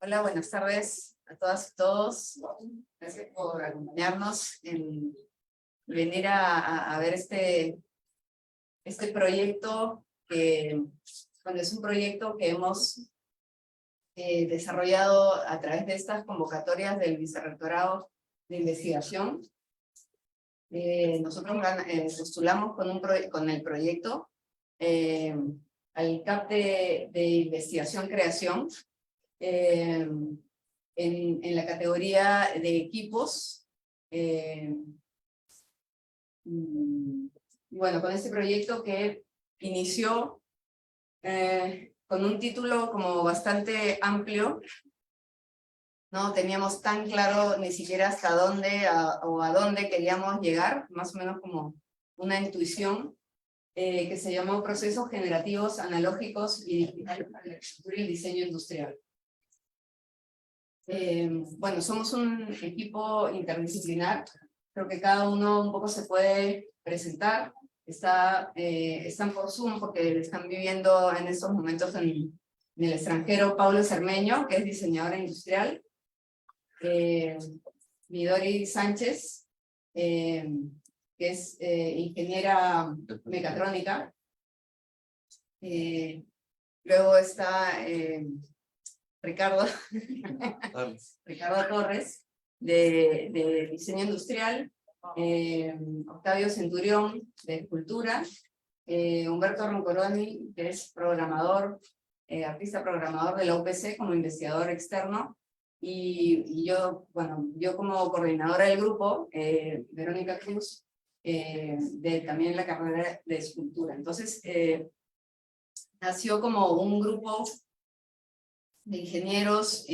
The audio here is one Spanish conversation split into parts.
Hola, buenas tardes a todas y todos. Gracias por acompañarnos en venir a ver este proyecto, que bueno, es un proyecto que hemos desarrollado a través de estas convocatorias del Vicerrectorado de Investigación. Nosotros postulamos con el proyecto al CAP de Investigación-Creación, en la categoría de equipos. Bueno, con este proyecto que inició con un título como bastante amplio, no teníamos tan claro ni siquiera hasta dónde o a dónde queríamos llegar, más o menos como una intuición, que se llamó Procesos Generativos Analógicos y Digitales para la Arquitectura y el Diseño Industrial. Bueno, somos un equipo interdisciplinar, creo que cada uno un poco se puede presentar. Están por Zoom porque están viviendo en estos momentos en el extranjero Paulo Cermeño, que es diseñadora industrial, Midori Sánchez, que es ingeniera mecatrónica, luego está Ricardo Torres, de diseño industrial, Octavio Centurión, de escultura, Humberto Roncoroni, que es programador, artista programador de la UPC como investigador externo, y yo, bueno, yo como coordinadora del grupo, Verónica Cruz, de también la carrera de escultura. Entonces, nació como un grupo de ingenieros,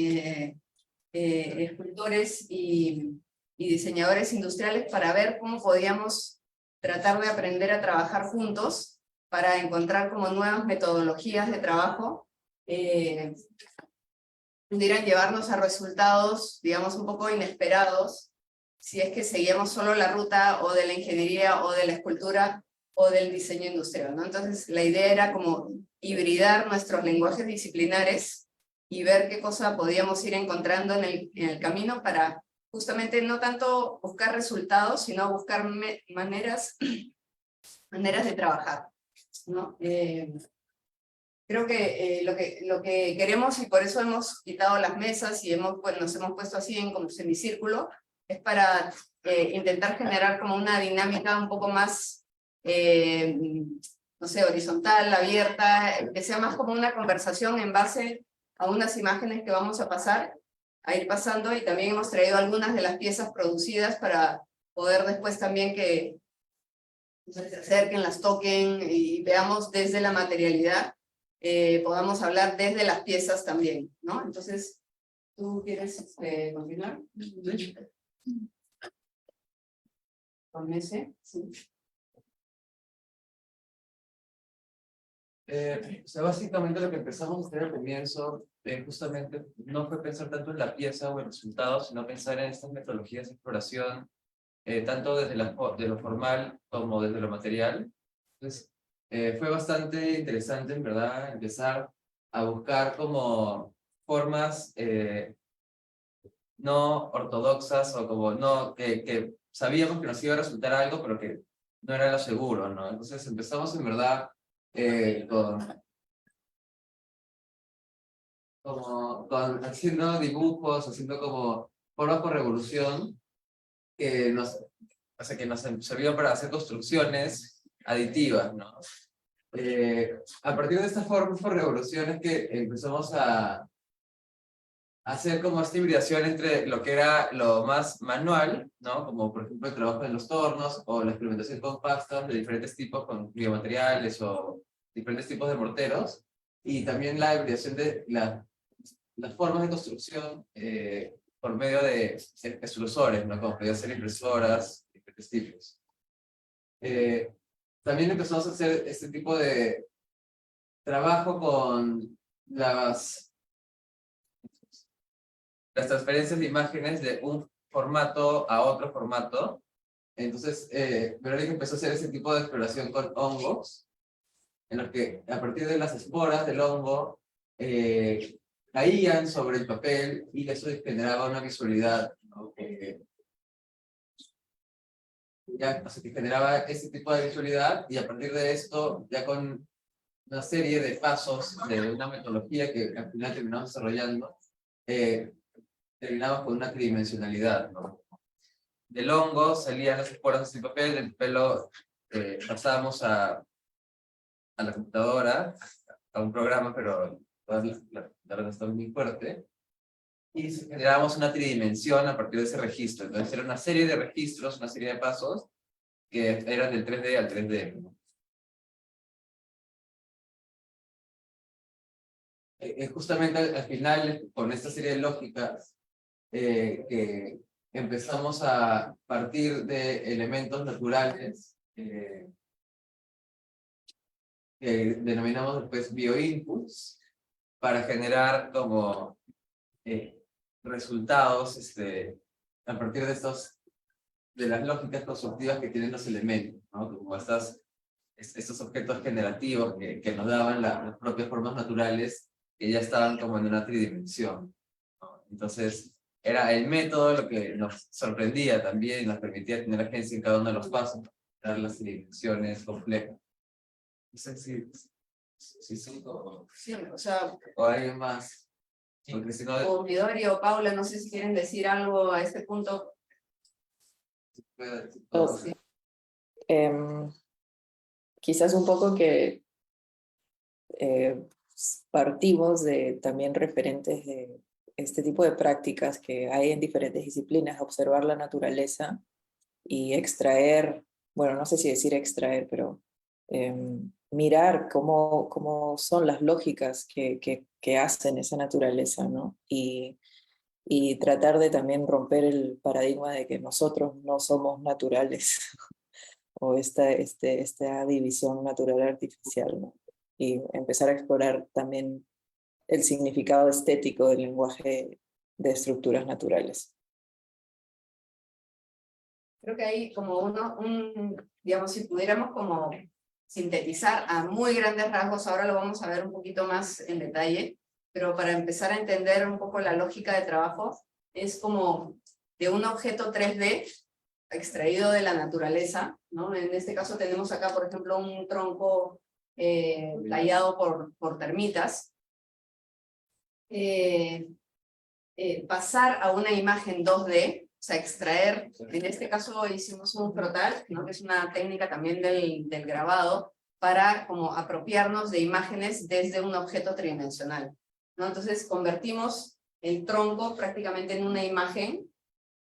escultores y diseñadores industriales para ver cómo podíamos tratar de aprender a trabajar juntos para encontrar como nuevas metodologías de trabajo, pudieran llevarnos a resultados, digamos, un poco inesperados, si es que seguíamos solo la ruta o de la ingeniería o de la escultura o del diseño industrial, ¿no? Entonces la idea era como hibridar nuestros lenguajes disciplinares y ver qué cosa podíamos ir encontrando en el camino para justamente no tanto buscar resultados, sino buscar maneras de trabajar, ¿no? Creo que lo que queremos, y por eso hemos quitado las mesas y pues, nos hemos puesto así como semicírculo, es para intentar generar como una dinámica un poco más, no sé, horizontal, abierta, que sea más como una conversación en base a unas imágenes que vamos a ir pasando, y también hemos traído algunas de las piezas producidas para poder después también que se acerquen, las toquen y veamos desde la materialidad, podamos hablar desde las piezas también, ¿no? Entonces, ¿tú quieres continuar? ¿Con ese? Sí. O sea, básicamente lo que empezamos a hacer al comienzo, justamente no fue pensar tanto en la pieza o el resultado, sino pensar en estas metodologías de exploración, tanto desde de lo formal como desde lo material. Entonces, fue bastante interesante, en verdad, empezar a buscar como formas no ortodoxas o como no, que sabíamos que nos iba a resultar algo, pero que no era lo seguro, ¿no? Entonces empezamos en verdad haciendo dibujos, haciendo como formas por revolución, o sea, que nos servían para hacer construcciones aditivas, ¿no? A partir de estas formas por revoluciones que empezamos a hacer como esta hibridación entre lo que era lo más manual, ¿no? Como por ejemplo el trabajo en los tornos o la experimentación con pastas de diferentes tipos, con biomateriales o diferentes tipos de morteros, y también la hibridación de las formas de construcción por medio de extrusores, ¿no? Como podían ser impresoras, diferentes tipos. También empezamos a hacer este tipo de trabajo con las transferencias de imágenes de formato a otro formato. Entonces, Verónica empezó a hacer ese tipo de exploración con hongos, en los que a partir de las esporas del hongo caían sobre el papel y eso generaba una visualidad, ¿no? Ya, o sea, que generaba ese tipo de visualidad y a partir de esto, ya con una serie de pasos de una metodología que al final terminamos desarrollando, terminamos con una tridimensionalidad, ¿no? Del hongo salían las esporas del papel, del pelo pasábamos a la computadora, a un programa, pero la verdad está muy fuerte, y generábamos una tridimensión a partir de ese registro. Entonces era una serie de registros, una serie de pasos que eran del 3D al 3D, ¿no? Justamente al final, con esta serie de lógicas, que empezamos a partir de elementos naturales, que denominamos después bioinputs, para generar como resultados a partir de de las lógicas constructivas que tienen los elementos, ¿no? Como estos objetos generativos que nos daban las propias formas naturales que ya estaban como en una tridimensión, ¿no? Entonces, era el método lo que nos sorprendía también y nos permitía tener agencia en cada uno de los pasos, dar las tridimensiones complejas. No sé si son como... Sí, o sea, o alguien más. Porque si no... o Midori o Paula, no sé si quieren decir algo a este punto. Sí. Quizás un poco que partimos de también referentes de este tipo de prácticas que hay en diferentes disciplinas, observar la naturaleza y extraer, bueno, no sé si decir extraer, pero mirar cómo son las lógicas que hacen esa naturaleza, ¿no? Y tratar de también romper el paradigma de que nosotros no somos naturales o esta división natural-artificial, ¿no? Y empezar a explorar también el significado estético del lenguaje de estructuras naturales. Creo que hay como digamos, si pudiéramos como sintetizar a muy grandes rasgos, ahora lo vamos a ver un poquito más en detalle, pero para empezar a entender un poco la lógica de trabajo, es como de un objeto 3D extraído de la naturaleza, ¿no? En este caso tenemos acá, por ejemplo, un tronco tallado por termitas. Pasar a una imagen 2D, o sea, extraer, en este caso hicimos un frotal, ¿no? Que es una técnica también del grabado, para como apropiarnos de imágenes desde un objeto tridimensional, ¿no? Entonces convertimos el tronco prácticamente en una imagen,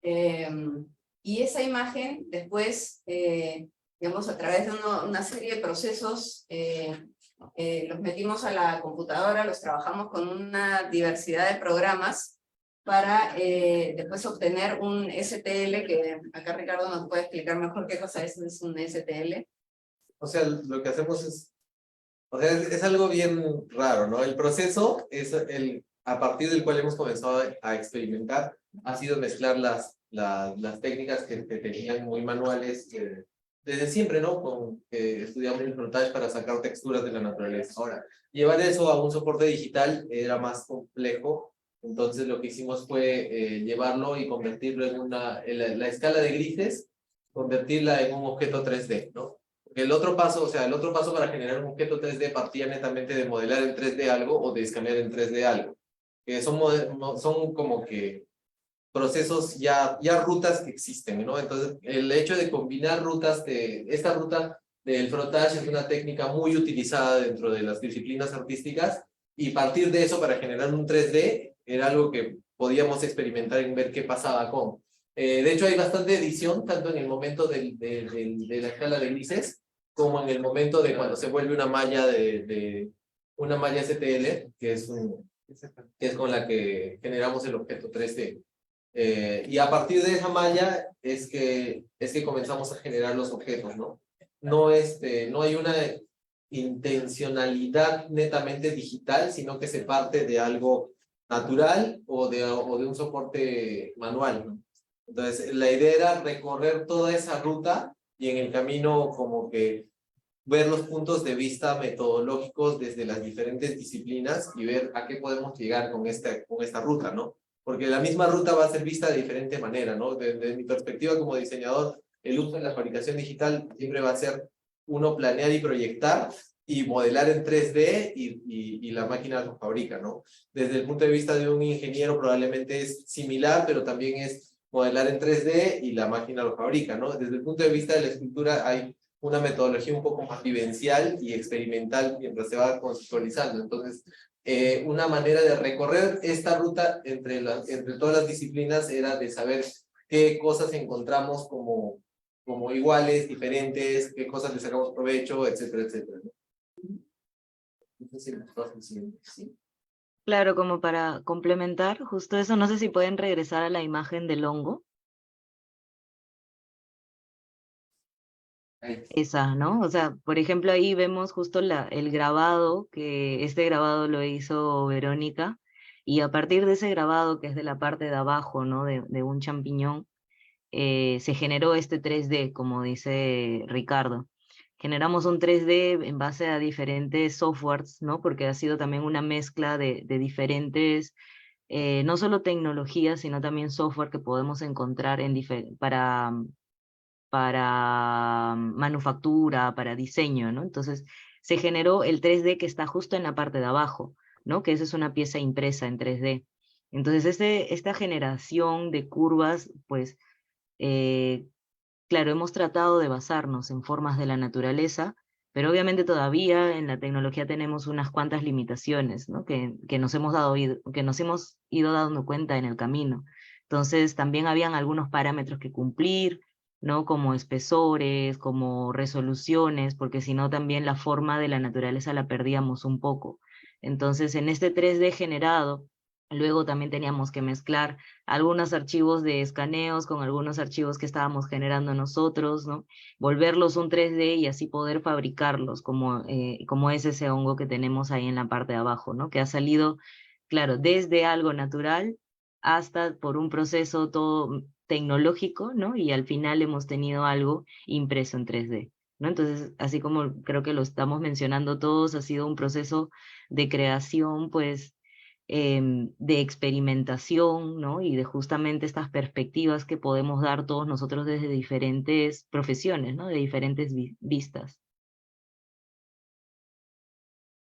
y esa imagen después, digamos, a través de una serie de procesos, los metimos a la computadora, los trabajamos con una diversidad de programas, para después obtener un STL, que acá Ricardo nos puede explicar mejor qué cosa es un STL. O sea, lo que hacemos es algo bien raro, ¿no? El proceso es a partir del cual hemos comenzado a experimentar, ha sido mezclar las técnicas que tenían muy manuales desde siempre, ¿no? Estudiamos el frontage para sacar texturas de la naturaleza. Ahora, llevar eso a un soporte digital era más complejo. Entonces lo que hicimos fue llevarlo y convertirlo en la escala de grises, convertirla en un objeto 3D, ¿no? Porque el otro paso para generar un objeto 3D partía netamente de modelar en 3D algo o de escanear en 3D algo. Que son como que procesos ya rutas que existen, ¿no? Entonces el hecho de combinar rutas, esta ruta del frontage es una técnica muy utilizada dentro de las disciplinas artísticas, y partir de eso para generar un 3D era algo que podíamos experimentar en ver qué pasaba con. De hecho, hay bastante edición, tanto en el momento de la escala de grises, como en el momento de cuando se vuelve una malla una malla STL, que es con la que generamos el objeto 3D. Y a partir de esa malla es que comenzamos a generar los objetos, ¿no? No hay una intencionalidad netamente digital, sino que se parte de algo natural o de un soporte manual, ¿no? Entonces, la idea era recorrer toda esa ruta y en el camino como que ver los puntos de vista metodológicos desde las diferentes disciplinas y ver a qué podemos llegar con esta ruta, ¿no? Porque la misma ruta va a ser vista de diferente manera, ¿no? Desde mi perspectiva como diseñador, el uso de la fabricación digital siempre va a ser uno planear y proyectar y modelar en 3D y la máquina lo fabrica, ¿no? Desde el punto de vista de un ingeniero probablemente es similar, pero también es modelar en 3D y la máquina lo fabrica, ¿no? Desde el punto de vista de la escultura hay una metodología un poco más vivencial y experimental mientras se va conceptualizando. Entonces, una manera de recorrer esta ruta entre todas las disciplinas era de saber qué cosas encontramos como iguales, diferentes, qué cosas le sacamos provecho, etcétera, etcétera, ¿no? Sí. Claro, como para complementar, justo eso, no sé si pueden regresar a la imagen del hongo. Ahí. Esa, ¿no? O sea, por ejemplo, ahí vemos justo el grabado, que este grabado lo hizo Verónica, y a partir de ese grabado, que es de la parte de abajo, ¿no? De un champiñón, se generó este 3D, como dice Ricardo. Generamos un 3D en base a diferentes softwares, ¿no? Porque ha sido también una mezcla de diferentes, no solo tecnologías, sino también software que podemos encontrar para manufactura, para diseño, ¿no? Entonces se generó el 3D que está justo en la parte de abajo, ¿no? Que esa es una pieza impresa en 3D. Entonces esta generación de curvas, pues, eh, claro, hemos tratado de basarnos en formas de la naturaleza, pero obviamente todavía en la tecnología tenemos unas cuantas limitaciones, ¿no? Que nos que nos hemos ido dando cuenta en el camino. Entonces también habían algunos parámetros que cumplir, ¿no? Como espesores, como resoluciones, porque si no también la forma de la naturaleza la perdíamos un poco. Entonces en este 3D generado, luego también teníamos que mezclar algunos archivos de escaneos con algunos archivos que estábamos generando nosotros, ¿no? Volverlos un 3D y así poder fabricarlos, como es ese hongo que tenemos ahí en la parte de abajo, ¿no? Que ha salido, claro, desde algo natural hasta por un proceso todo tecnológico, ¿no? Y al final hemos tenido algo impreso en 3D, ¿no? Entonces, así como creo que lo estamos mencionando todos, ha sido un proceso de creación, pues, de experimentación, ¿no? Y de justamente estas perspectivas que podemos dar todos nosotros desde diferentes profesiones, ¿no? De diferentes vistas.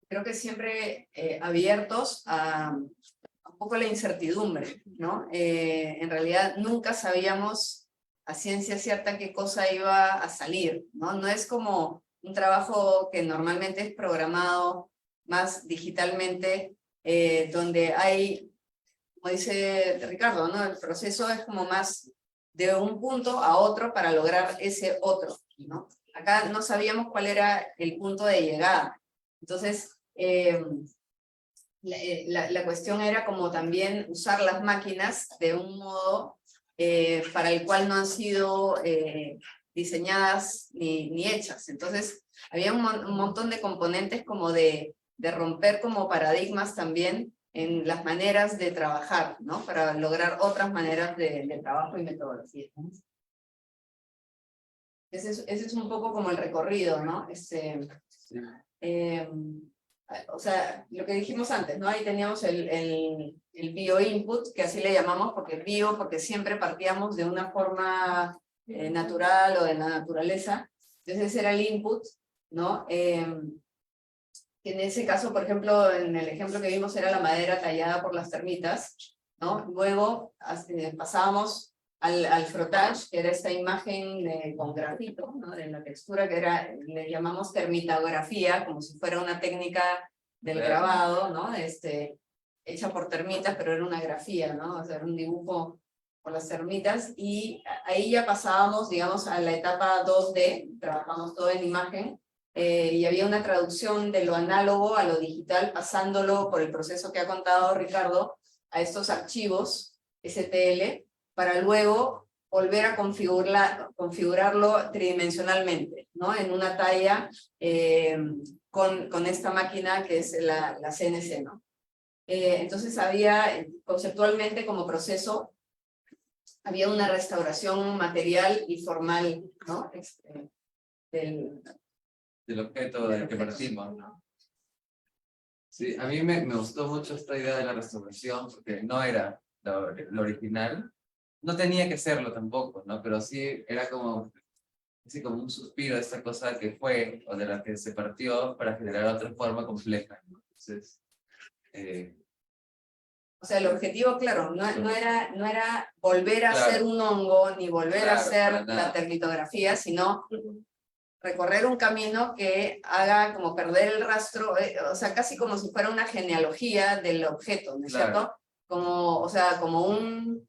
Creo que siempre abiertos a un poco la incertidumbre, ¿no? En realidad nunca sabíamos a ciencia cierta qué cosa iba a salir, ¿no? No es como un trabajo que normalmente es programado más digitalmente, donde hay, como dice Ricardo, ¿no? El proceso es como más de un punto a otro para lograr ese otro, ¿no? Acá no sabíamos cuál era el punto de llegada. Entonces, la cuestión era como también usar las máquinas de un modo para el cual no han sido diseñadas ni hechas. Entonces, había un montón de componentes como de romper como paradigmas también en las maneras de trabajar, ¿no? Para lograr otras maneras de trabajo y metodología, ¿no? Ese es un poco como el recorrido, ¿no? O sea, lo que dijimos antes, ¿no? Ahí teníamos el bioinput, que así le llamamos, porque siempre partíamos de una forma natural o de la naturaleza. Entonces ese era el input, ¿no? En ese caso, por ejemplo, en el ejemplo que vimos era la madera tallada por las termitas, ¿no? Luego pasábamos al frottage, que era esta imagen con grafito, ¿no? De la textura, que le llamamos termitografía, como si fuera una técnica del grabado, ¿no? Hecha por termitas, pero era una grafía, ¿no? O sea, era un dibujo por las termitas, y ahí ya pasábamos, digamos, a la etapa 2D, trabajamos todo en imagen, y había una traducción de lo análogo a lo digital, pasándolo por el proceso que ha contado Ricardo a estos archivos STL, para luego volver a configurarlo tridimensionalmente, ¿no? En una talla con esta máquina que es la CNC, ¿no? Entonces había conceptualmente como proceso había una restauración material y formal, ¿no? Del objeto del que partimos, ¿no? Sí, a mí me gustó mucho esta idea de la restauración, porque no era lo original, no tenía que serlo tampoco, ¿no? Pero sí era como, así como un suspiro de esta cosa que fue, o de la que se partió para generar otra forma compleja, ¿no? Entonces, o sea, el objetivo, claro, no era volver a hacer un hongo, ni volver a hacer la termitografía, sino recorrer un camino que haga como perder el rastro, o sea, casi como si fuera una genealogía del objeto, ¿no es cierto? Como, o sea, como un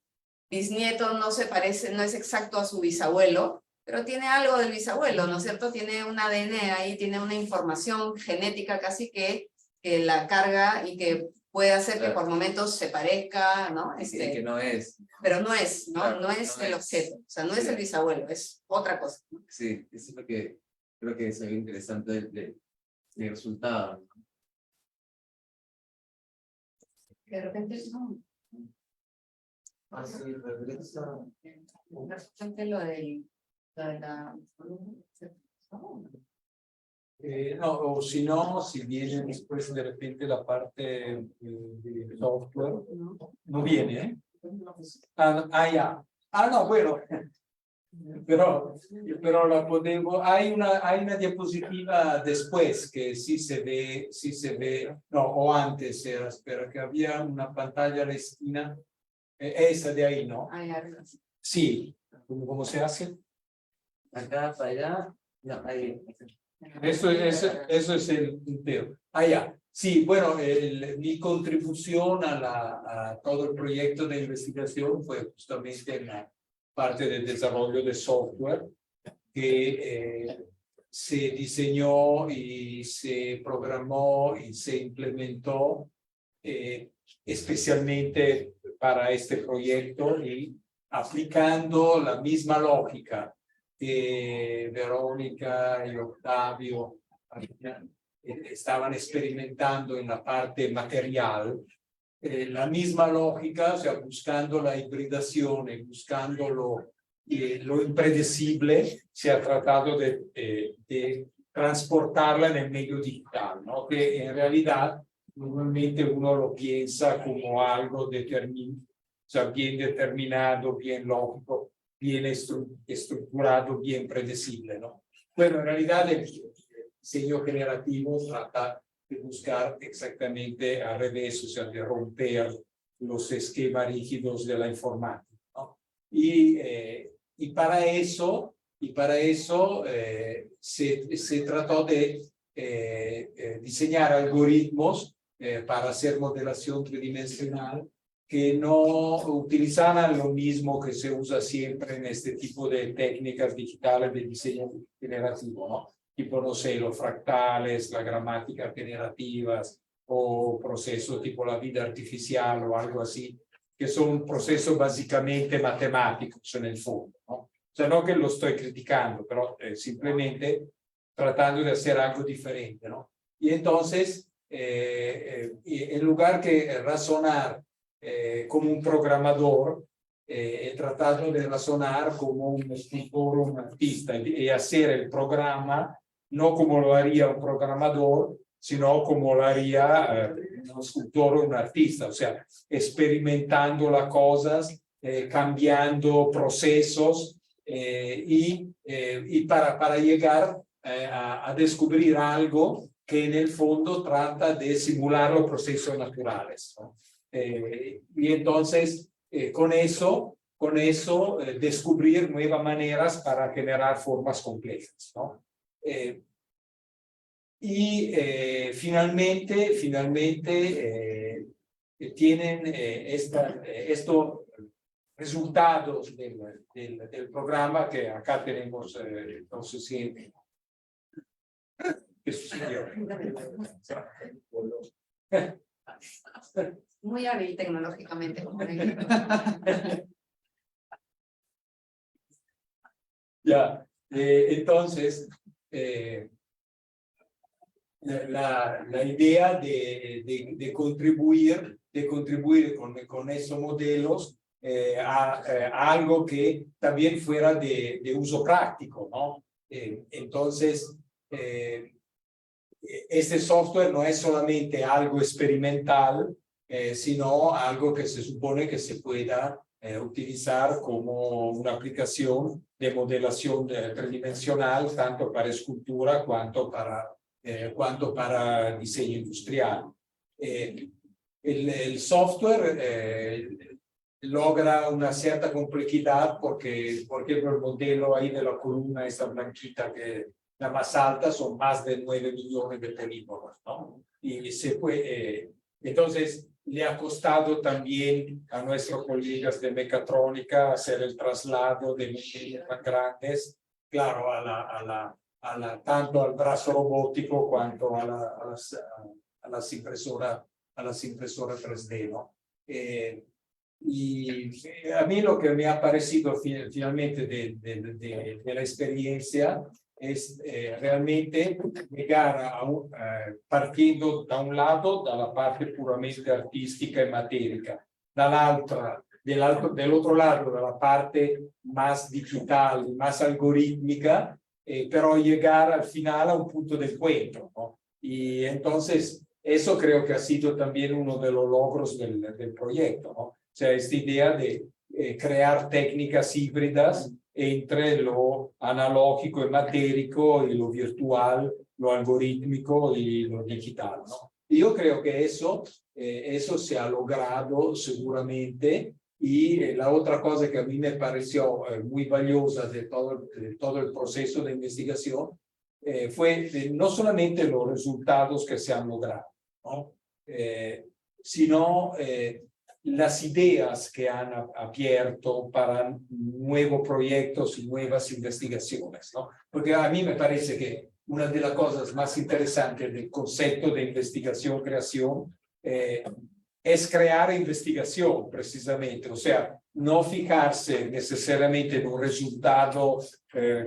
bisnieto no se parece, no es exacto a su bisabuelo, pero tiene algo del bisabuelo, ¿no es cierto? Tiene un ADN ahí, tiene una información genética casi que la carga y que puede hacer que por momentos se parezca, ¿no? que no es. Pero no es, ¿no? Claro, no es no el es. objeto, o sea, no es el bisabuelo, es otra cosa, ¿no? Sí, eso es lo que creo que es algo interesante del resultado, ¿no? De repente, no. Así regresa. De repente lo de la... No, o si no, si viene después de repente la parte de software, no viene, ¿eh? Ya. No, bueno, pero la podemos, hay una diapositiva después que sí se ve, no, o antes era, espera, que había una pantalla a la esquina, esa de ahí, ¿no? Sí, ¿cómo se hace? Acá, para allá, no, ahí. Eso es el punteo. Ya. Sí, bueno, mi contribución a todo el proyecto de investigación fue justamente en la parte del desarrollo de software que se diseñó y se programó y se implementó especialmente para este proyecto y aplicando la misma lógica que Verónica y Octavio estaban experimentando en la parte material, la misma lógica, o sea, buscando la hibridación y buscando lo impredecible, se ha tratado de transportarla en el medio digital, ¿no? Que en realidad normalmente uno lo piensa como algo determinado, o sea, bien determinado, bien lógico, bien estructurado, bien predecible, ¿no? Bueno, en realidad el diseño generativo trata de buscar exactamente al revés, o sea, de romper los esquemas rígidos de la informática, ¿no? Y para eso se trató de diseñar algoritmos para hacer modelación tridimensional que no utilizaran lo mismo que se usa siempre en este tipo de técnicas digitales de diseño generativo, ¿no? Tipo, no sé, los fractales, la gramática generativas o procesos tipo la vida artificial o algo así, que son procesos básicamente matemáticos en el fondo, ¿no? O sea, no que lo estoy criticando, pero simplemente tratando de hacer algo diferente, ¿no? Y entonces, en lugar que razonar como un programador, he tratado de razonar como un escritor o un artista y hacer el programa no como lo haría un programador, sino como lo haría un escultor o un artista, o sea, experimentando las cosas, cambiando procesos y para llegar a descubrir algo que en el fondo trata de simular los procesos naturales, ¿no? Y entonces, con eso descubrir nuevas maneras para generar formas complejas, ¿no? Finalmente tienen estos resultados del programa que acá tenemos, entonces sí. ¿Qué sucedió? Muy hábil tecnológicamente. Ya, entonces, la idea de contribuir con esos modelos a algo que también fuera de uso práctico, ¿no? Entonces, este software no es solamente algo experimental, sino algo que se supone que se pueda utilizar como una aplicación de modelación tridimensional, tanto para escultura cuanto para diseño industrial. El software logra una cierta complejidad porque, por ejemplo, el modelo ahí de la columna, esta blanquita que la más alta, son más de 9 millones de polígonos, ¿no? Y se puede, entonces, le ha costado también a nuestros colegas de mecatrónica hacer el traslado de modelos tan grandes, claro, tanto al brazo robótico cuanto a las impresoras 3D, ¿no? Y a mí lo que me ha parecido finalmente de la experiencia es realmente llegar partiendo da un lato dalla parte puramente artistica e materica, del otro lado dalla parte más digital, más algorítmica, pero llegar al final a un punto de encuentro, ¿no? Y entonces eso creo que ha sido también uno de los logros del proyecto, ¿no? O sea, esta idea de crear técnicas híbridas entre lo analógico y matérico y lo virtual, lo algorítmico y lo digital, ¿no? Y yo creo que eso se ha logrado seguramente. Y la otra cosa que a mí me pareció muy valiosa de todo el proceso de investigación fue no solamente los resultados que se han logrado, ¿no? Sino las ideas que han abierto para nuevos proyectos y nuevas investigaciones, ¿no? Porque a mí me parece que una de las cosas más interesantes del concepto de investigación-creación es crear investigación, precisamente. O sea, no fijarse necesariamente en un resultado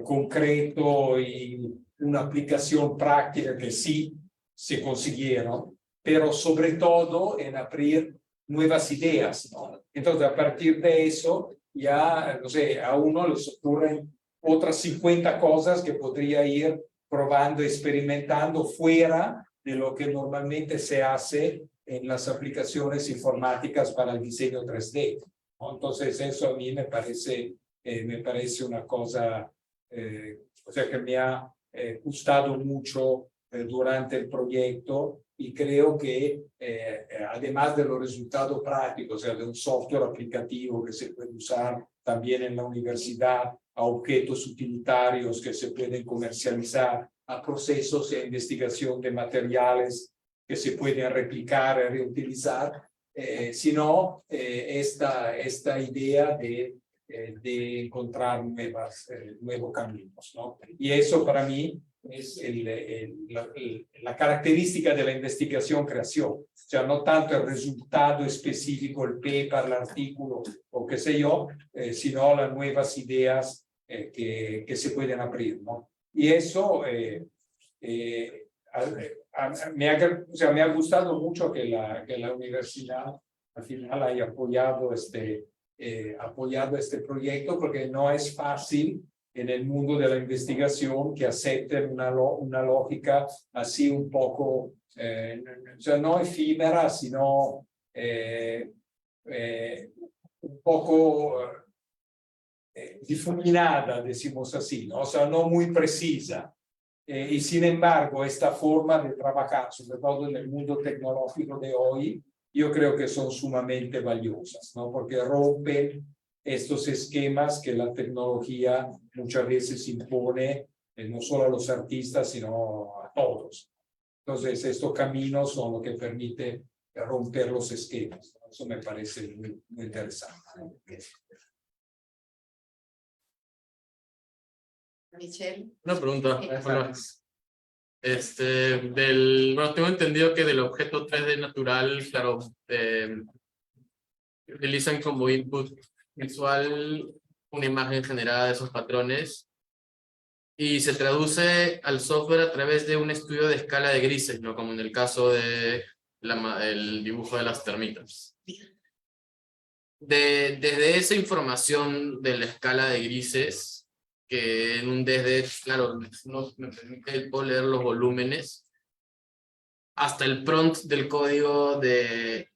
concreto y una aplicación práctica que sí se consiguieron, pero sobre todo en abrir nuevas ideas, ¿no? Entonces, a partir de eso, ya, no sé, a uno les ocurren otras 50 cosas que podría ir probando, experimentando fuera de lo que normalmente se hace en las aplicaciones informáticas para el diseño 3D, ¿no? Entonces, eso a mí me parece una cosa, o sea, que me ha gustado mucho durante el proyecto. Y creo que además de los resultados prácticos, o sea, de un software aplicativo que se puede usar también en la universidad, a objetos utilitarios que se pueden comercializar, a procesos de investigación de materiales que se pueden replicar y reutilizar, sino esta idea de encontrar nuevos caminos, ¿no? Y eso para mí es la característica de la investigación-creación. O sea, no tanto el resultado específico, el paper, el artículo o qué sé yo, sino las nuevas ideas que se pueden abrir, ¿no? Y eso me ha gustado mucho que la universidad al final haya apoyado este proyecto, porque no es fácil en el mundo de la investigación que acepten una lógica así un poco, o sea, no efímera, sino un poco difuminada, decimos así, ¿no? O sea, no muy precisa. Y sin embargo, esta forma de trabajar, sobre todo en el mundo tecnológico de hoy, yo creo que son sumamente valiosas, ¿no? Porque rompen estos esquemas que la tecnología muchas veces impone, no solo a los artistas, sino a todos. Entonces, estos caminos son lo que permite romper los esquemas, ¿no? Eso me parece muy, muy interesante. Michelle. Una pregunta. Sí. Hola. Bueno, tengo entendido que del objeto 3D natural, claro, utilizan como input visual una imagen generada de esos patrones y se traduce al software a través de un estudio de escala de grises, ¿no? Como en el caso de el dibujo de las termitas. desde esa información de la escala de grises, que en un DSD, claro, no me permite puedo leer los volúmenes, hasta el prompt del código del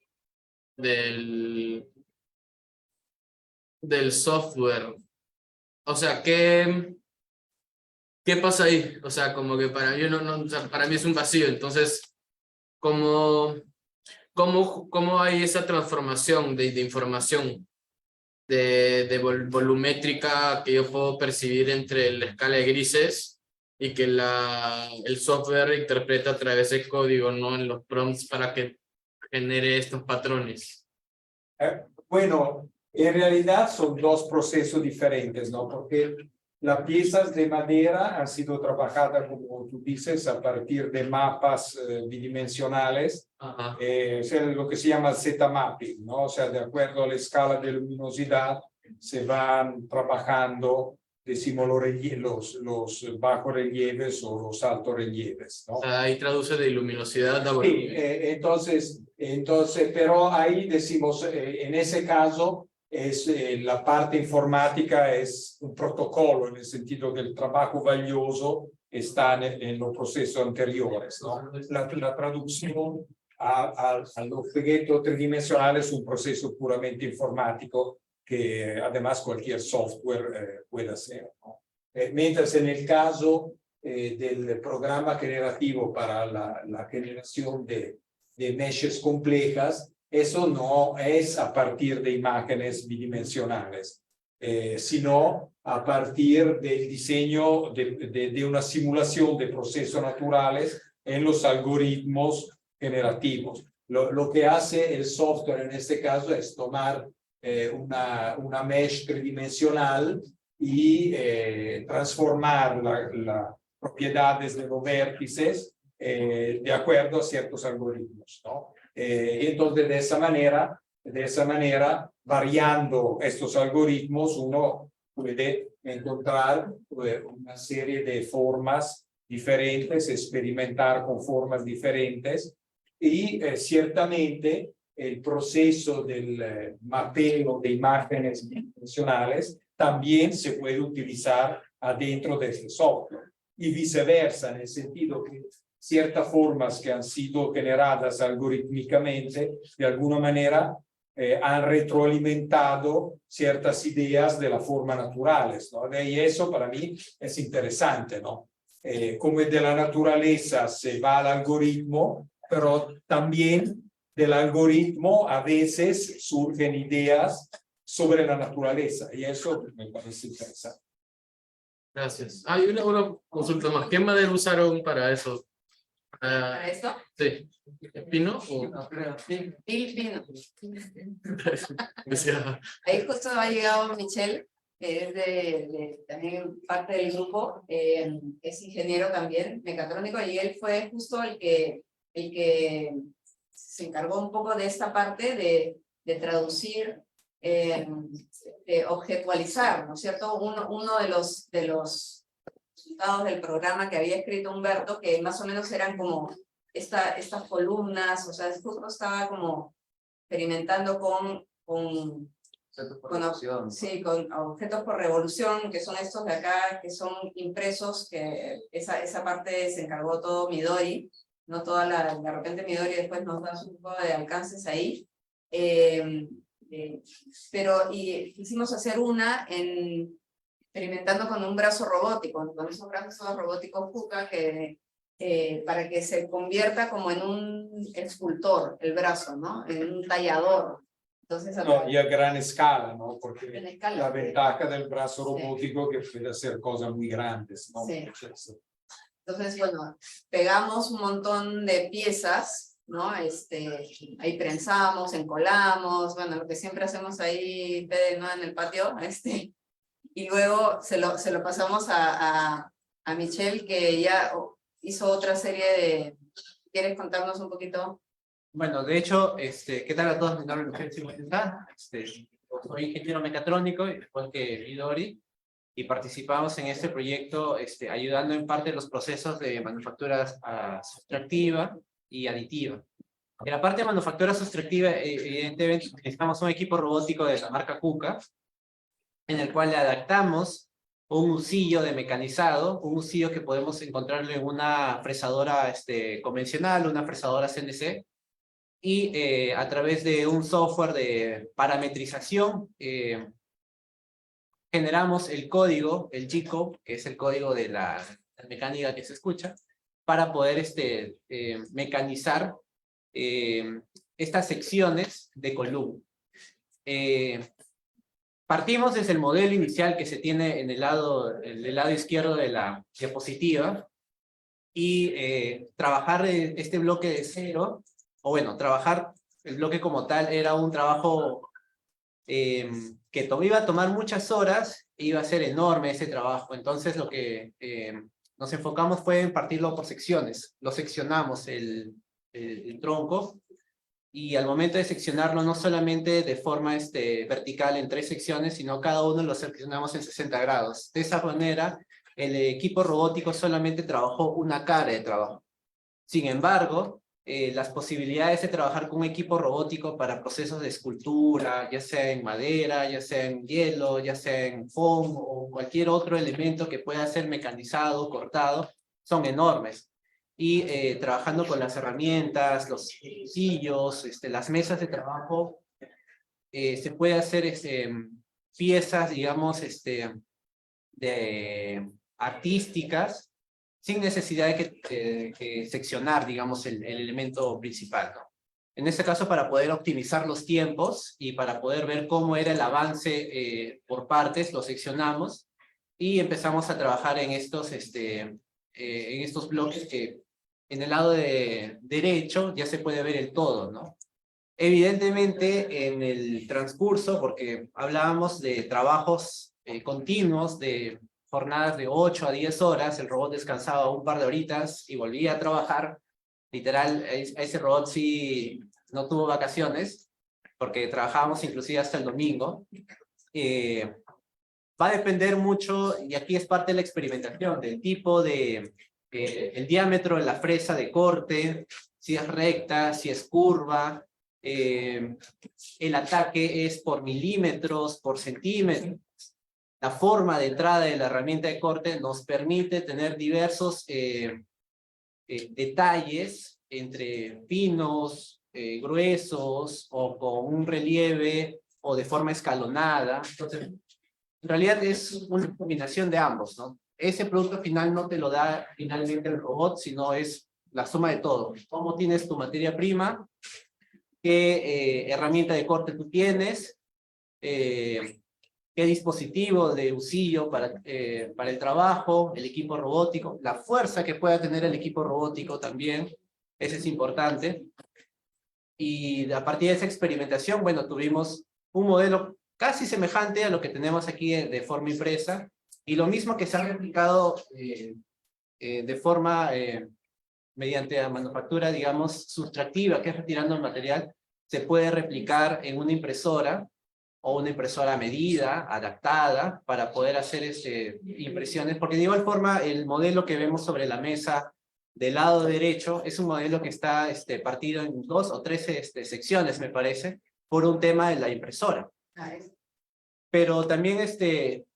software. O sea, ¿qué pasa ahí? O sea, como que para mí, o sea, para mí es un vacío. Entonces, ¿cómo hay esa transformación de información volumétrica que yo puedo percibir entre la escala de grises y que el software interpreta a través del código, ¿no? En los prompts para que genere estos patrones? Bueno, en realidad son dos procesos diferentes, ¿no? Porque las piezas de madera han sido trabajadas, como tú dices, a partir de mapas bidimensionales, Ajá. o sea, lo que se llama Z-mapping, ¿no? O sea, de acuerdo a la escala de luminosidad, se van trabajando, decimos, los bajos relieves o los altos relieves, ¿no? O sea, ahí traduce de luminosidad a Sí, volumen. entonces, pero ahí decimos, en ese caso, es la parte informática es un protocolo, en el sentido que el trabajo valioso está en los procesos anteriores, ¿no? La traducción al objeto tridimensional es un proceso puramente informático que además cualquier software puede hacer, ¿no? Mientras en el caso del programa generativo para la generación de meshes complejas, eso no es a partir de imágenes bidimensionales, sino a partir del diseño de una simulación de procesos naturales en los algoritmos generativos. Lo que hace el software en este caso es tomar una mesh tridimensional y transformar las propiedades de los vértices de acuerdo a ciertos algoritmos, ¿no? Entonces, de esa manera, variando estos algoritmos, uno puede encontrar una serie de formas diferentes, experimentar con formas diferentes y ciertamente el proceso del mapeo de imágenes bidimensionales también se puede utilizar adentro de este software y viceversa, en el sentido que ciertas formas que han sido generadas algorítmicamente, de alguna manera, han retroalimentado ciertas ideas de la forma naturales, ¿no? Y eso para mí es interesante, ¿no? Como de la naturaleza se va al algoritmo, pero también del algoritmo a veces surgen ideas sobre la naturaleza, y eso me parece interesante. Gracias. Hay una consulta más. ¿Qué madera usaron para eso? ¿Para esto? Sí. ¿Pino o...? No creo, sí. Pino. Decía, Ahí justo ha llegado Michelle, que es también parte del grupo, es ingeniero también, mecatrónico, y él fue justo el que se encargó un poco de esta parte de traducir, de objetualizar, ¿no es cierto? Uno de los resultados del programa que había escrito Humberto, que más o menos eran como estas columnas, o sea, justo estaba como experimentando con objetos por revolución, que son estos de acá, que son impresos, que esa parte se encargó todo Midori, no toda de repente Midori después nos da un poco de alcances ahí, pero quisimos hacer una experimentando con un brazo robótico, con esos brazos robóticos KUKA para que se convierta como en un escultor, el brazo, ¿no? En un tallador. Entonces, No, y a gran escala, ¿no? Porque en escala, la ventaja del brazo robótico que puede hacer cosas muy grandes, ¿no? Sí. Entonces, bueno, pegamos un montón de piezas, ¿no? Ahí prensamos, encolamos, bueno, lo que siempre hacemos ahí, ¿no? En el patio, y luego se lo pasamos a Michelle, que ya hizo otra serie de... ¿Quieres contarnos un poquito? Bueno, de hecho, ¿qué tal a todos? Mi nombre es Michelle Simoniza, soy ingeniero mecatrónico, igual que Midori, y participamos en este proyecto ayudando en parte los procesos de manufactura sustractiva y aditiva. En la parte de manufactura sustractiva, evidentemente, necesitamos un equipo robótico de la marca KUKA, en el cual le adaptamos un husillo de mecanizado, un husillo que podemos encontrarlo en una fresadora convencional, una fresadora CNC, y a través de un software de parametrización, generamos el código, el G-code, que es el código de la mecánica que se escucha, para poder mecanizar estas secciones de columna. Partimos desde el modelo inicial que se tiene en el lado izquierdo de la diapositiva y trabajar este bloque de cero, o bueno, trabajar el bloque como tal era un trabajo que iba a tomar muchas horas e iba a ser enorme ese trabajo. Entonces lo que nos enfocamos fue en partirlo por secciones. Lo seccionamos el tronco, y al momento de seccionarlo no solamente de forma vertical en 3 secciones, sino cada uno lo seccionamos en 60 grados. De esa manera, el equipo robótico solamente trabajó una cara de trabajo. Sin embargo, las posibilidades de trabajar con un equipo robótico para procesos de escultura, ya sea en madera, ya sea en hielo, ya sea en foam o cualquier otro elemento que pueda ser mecanizado, cortado, son enormes. Y trabajando con las herramientas, los sillos, las mesas de trabajo, se puede hacer piezas, digamos, artísticas, sin necesidad de que seccionar, digamos, el elemento principal, ¿no? En este caso, para poder optimizar los tiempos y para poder ver cómo era el avance por partes, lo seccionamos y empezamos a trabajar en estos bloques que en el lado derecho ya se puede ver el todo, ¿no? Evidentemente, en el transcurso, porque hablábamos de trabajos continuos, de jornadas de 8 a 10 horas, el robot descansaba un par de horitas y volvía a trabajar. Literal, ese robot sí no tuvo vacaciones, porque trabajábamos inclusive hasta el domingo. Va a depender mucho, y aquí es parte de la experimentación, del tipo de, el diámetro de la fresa de corte, si es recta, si es curva, el ataque es por milímetros, por centímetros. La forma de entrada de la herramienta de corte nos permite tener diversos detalles entre finos, gruesos, o con un relieve, o de forma escalonada. Entonces, en realidad es una combinación de ambos, ¿no? Ese producto final no te lo da finalmente el robot, sino es la suma de todo. Cómo tienes tu materia prima, qué herramienta de corte tú tienes, qué dispositivo de husillo para el trabajo, el equipo robótico, la fuerza que pueda tener el equipo robótico también, eso es importante. Y a partir de esa experimentación, bueno, tuvimos un modelo casi semejante a lo que tenemos aquí de forma impresa, y lo mismo que se ha replicado de forma mediante la manufactura, digamos, sustractiva, que es retirando el material, se puede replicar en una impresora, o una impresora a medida, adaptada, para poder hacer impresiones, porque de igual forma el modelo que vemos sobre la mesa del lado derecho es un modelo que está partido en 2 o 3 secciones, me parece, por un tema de la impresora. Pero también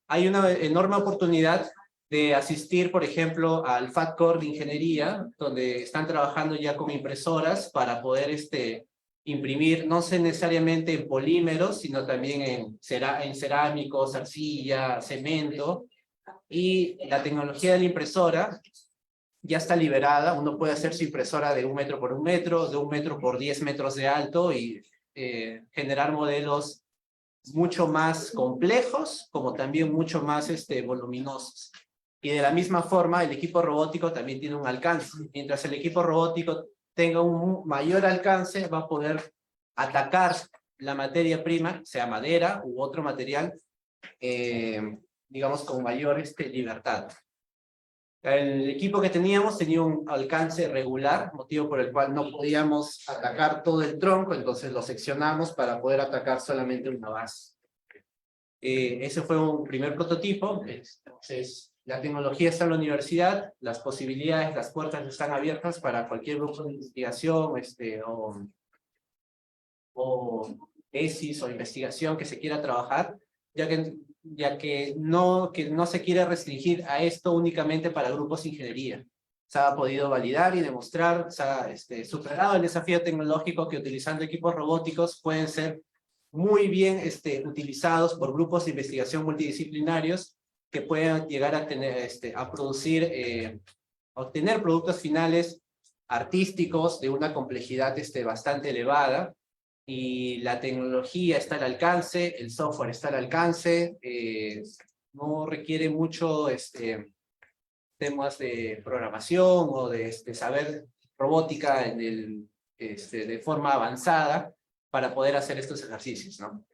hay una enorme oportunidad de asistir, por ejemplo, al Fat Core de Ingeniería, donde están trabajando ya con impresoras para poder imprimir, no sé necesariamente en polímeros, sino también en cerámicos, arcilla, cemento, y la tecnología de la impresora ya está liberada. Uno puede hacer su impresora de 1 metro por 1 metro, de 1 metro por 10 metros de alto, y generar modelos mucho más complejos, como también mucho más voluminosos. Y de la misma forma, el equipo robótico también tiene un alcance. Mientras el equipo robótico tenga un mayor alcance, va a poder atacar la materia prima, sea madera u otro material, digamos, con mayor libertad. El equipo que teníamos tenía un alcance regular, motivo por el cual no podíamos atacar todo el tronco, entonces lo seccionamos para poder atacar solamente una base. Ese fue un primer prototipo. Entonces, la tecnología está en la universidad, las posibilidades, las puertas están abiertas para cualquier grupo de investigación o o tesis o investigación que se quiera trabajar, ya que no se quiere restringir a esto únicamente para grupos de ingeniería. Se ha podido validar y demostrar, se ha superado el desafío tecnológico que utilizando equipos robóticos pueden ser muy bien utilizados por grupos de investigación multidisciplinarios que puedan llegar a tener, a producir, obtener productos finales artísticos de una complejidad bastante elevada, y la tecnología está al alcance, el software está al alcance, no requiere mucho temas de programación o de saber robótica de forma avanzada para poder hacer estos ejercicios, ¿no?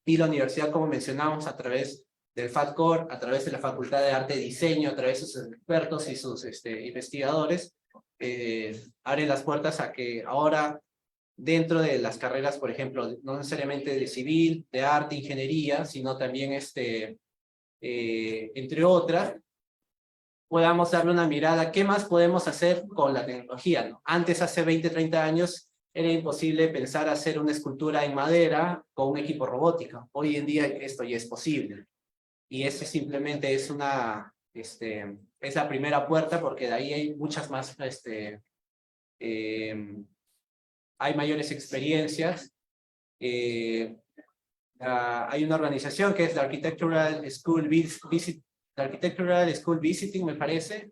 Y la universidad, como mencionamos, a través del FATCOR, a través de la Facultad de Arte y Diseño, a través de sus expertos y sus investigadores, abre las puertas a que ahora, dentro de las carreras, por ejemplo, no necesariamente de civil, de arte, ingeniería, sino también, entre otras, podamos darle una mirada, ¿qué más podemos hacer con la tecnología, ¿no? Antes, hace 20, 30 años, era imposible pensar hacer una escultura en madera con un equipo robótico. Hoy en día esto ya es posible. Y ese simplemente es es la primera puerta, porque de ahí hay muchas más, hay mayores experiencias. Hay una organización que es la Architectural School Visiting, me parece,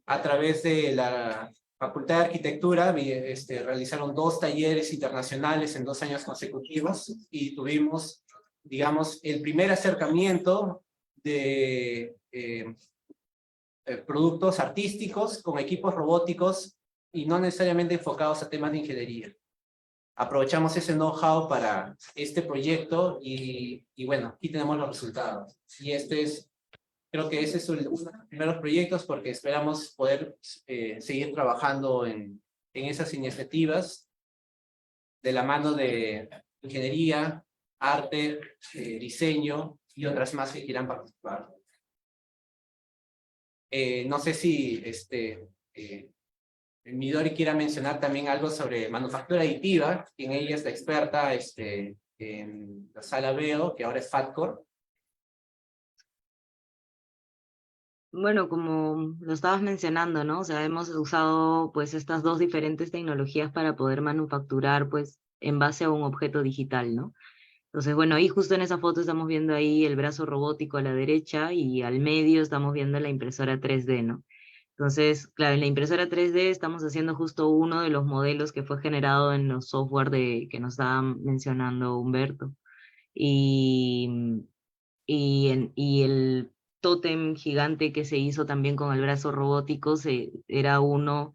a través de la Facultad de Arquitectura, realizaron 2 talleres internacionales en 2 años consecutivos, y tuvimos, digamos, el primer acercamiento de productos artísticos con equipos robóticos y no necesariamente enfocados a temas de ingeniería. Aprovechamos ese know-how para este proyecto y bueno, aquí tenemos los resultados. Y creo que ese es uno de los primeros proyectos, porque esperamos poder seguir trabajando en esas iniciativas de la mano de ingeniería, arte, diseño y otras más que quieran participar. No sé si Midori quiera mencionar también algo sobre manufactura aditiva, quien ella es la experta en la sala Veo, que ahora es FATCOR. Bueno, como lo estabas mencionando, ¿no? O sea, hemos usado pues estas 2 diferentes tecnologías para poder manufacturar pues en base a un objeto digital, ¿no? Entonces, bueno, ahí justo en esa foto estamos viendo ahí el brazo robótico a la derecha y al medio estamos viendo la impresora 3D, ¿no? Entonces, claro, en la impresora 3D estamos haciendo justo uno de los modelos que fue generado en los software que nos estaba mencionando Humberto. Y, y el tótem gigante que se hizo también con el brazo robótico era uno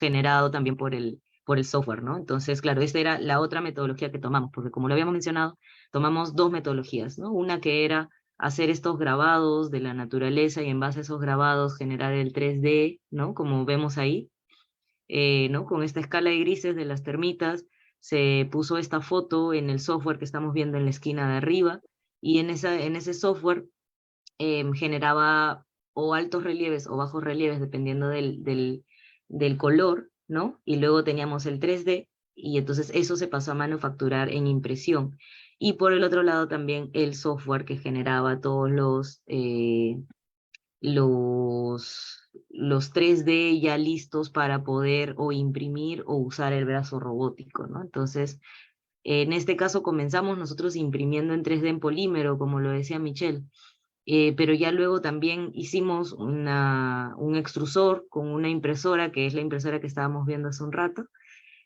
generado también por el software, ¿no? Entonces, claro, esta era la otra metodología que tomamos, porque como lo habíamos mencionado, tomamos 2 metodologías, ¿no? Una que era hacer estos grabados de la naturaleza y en base a esos grabados generar el 3D, ¿no? Como vemos ahí, ¿no? Con esta escala de grises de las termitas, se puso esta foto en el software que estamos viendo en la esquina de arriba, y en ese software generaba o altos relieves o bajos relieves, dependiendo del color, ¿no? Y luego teníamos el 3D, y entonces eso se pasó a manufacturar en impresión. Y por el otro lado también el software que generaba todos los 3D ya listos para poder o imprimir o usar el brazo robótico, ¿no? Entonces, en este caso comenzamos nosotros imprimiendo en 3D en polímero, como lo decía Michelle, pero ya luego también hicimos un extrusor con una impresora, que es la impresora que estábamos viendo hace un rato,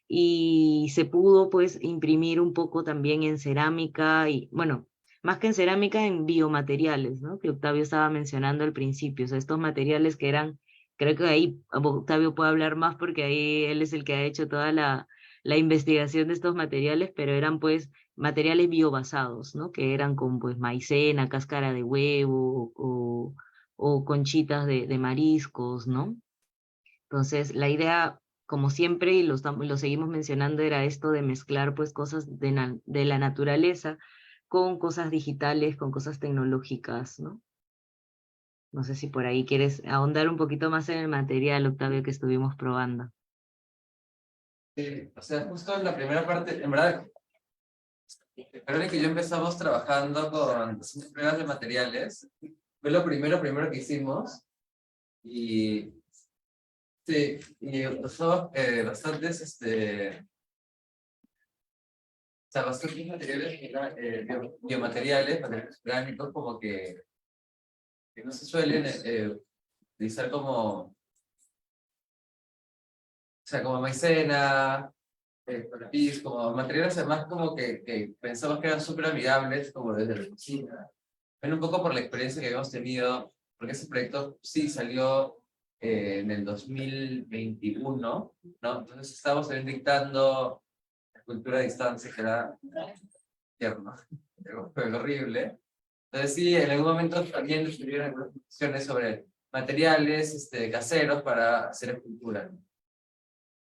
y se pudo pues imprimir un poco también en cerámica y, bueno, más que en cerámica, en biomateriales, ¿no? Que Octavio estaba mencionando al principio, o sea, estos materiales que eran, creo que ahí Octavio puede hablar más porque ahí él es el que ha hecho toda la investigación de estos materiales, pero eran pues materiales biobasados, ¿no? Que eran con pues maicena, cáscara de huevo o conchitas de mariscos, ¿no? Entonces, la idea, como siempre, y lo seguimos mencionando, era esto de mezclar pues cosas de la naturaleza con cosas digitales, con cosas tecnológicas, ¿no? No sé si por ahí quieres ahondar un poquito más en el material, Octavio, que estuvimos probando. Sí, o sea, justo en la primera parte, en verdad, Verónica y yo empezamos trabajando con haciendo pruebas de materiales. Fue lo primero que hicimos. Y sí, y usó bastantes, o sea, bastantes materiales, biomateriales, materiales orgánicos, como que no se suelen utilizar como, o sea, como maicena, colapis, como materiales además como que pensamos que eran súper amigables, como desde la cocina. Bueno, un poco por la experiencia que habíamos tenido, porque ese proyecto sí salió en el 2021, ¿no? Entonces estábamos también dictando cultura a distancia, que era tierno, fue horrible. Entonces sí, en algún momento también estuvieron algunas discusiones sobre materiales caseros para hacer escultura.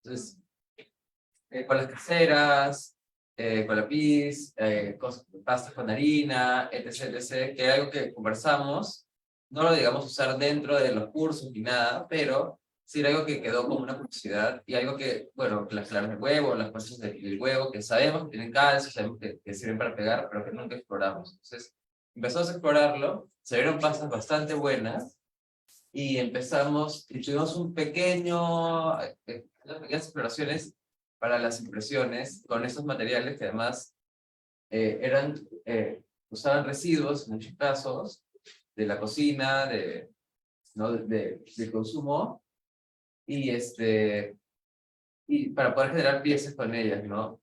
Entonces, con las caseras, con la pis, pastas con harina, etc, etc, que es algo que conversamos, no lo digamos usar dentro de los cursos ni nada, pero sí era algo que quedó como una curiosidad y algo que, bueno, las claras de huevo, las cosas del huevo, que sabemos que tienen calcio, sabemos que sirven para pegar, pero que nunca exploramos. Entonces, empezamos a explorarlo, se vieron pastas bastante buenas y empezamos, y tuvimos unas pequeñas exploraciones para las impresiones con estos materiales que además usaban residuos, en muchos casos, de la cocina, ¿no? del consumo, y, y para poder generar piezas con ellas, ¿no?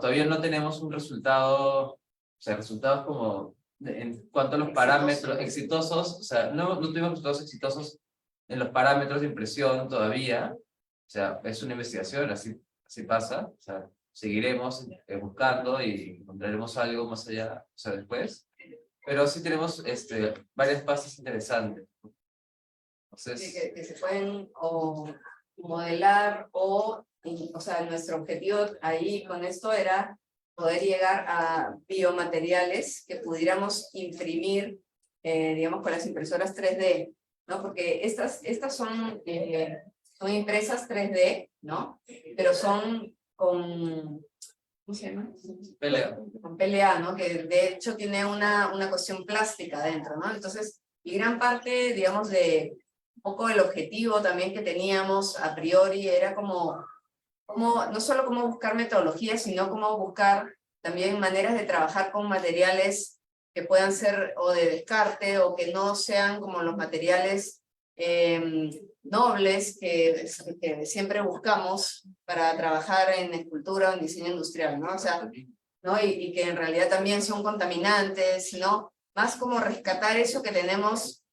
Todavía no tenemos un resultado, o sea, resultados como en cuanto a los parámetros exitosos, o sea, no tuvimos resultados exitosos en los parámetros de impresión todavía, o sea, es una investigación, así pasa, o sea, seguiremos buscando y encontraremos algo más allá, o sea, después, pero sí tenemos varias pastas interesantes. Sí, Entonces, que se pueden o modelar o sea, nuestro objetivo ahí con esto era poder llegar a biomateriales que pudiéramos imprimir, digamos, con las impresoras 3D, ¿no? Porque estas son impresas 3D, ¿no? Pero son con, ¿cómo se llama? PLA. Con PLA, ¿no? Que de hecho tiene una cuestión plástica dentro, ¿no? Entonces, y gran parte, digamos, de un poco el objetivo también que teníamos a priori era como no solo cómo buscar metodologías, sino cómo buscar también maneras de trabajar con materiales que puedan ser o de descarte o que no sean como los materiales nobles que siempre buscamos para trabajar en escultura o en diseño industrial, ¿no? O sea, ¿no? Y que en realidad también son contaminantes, ¿no? Más como rescatar eso que tenemos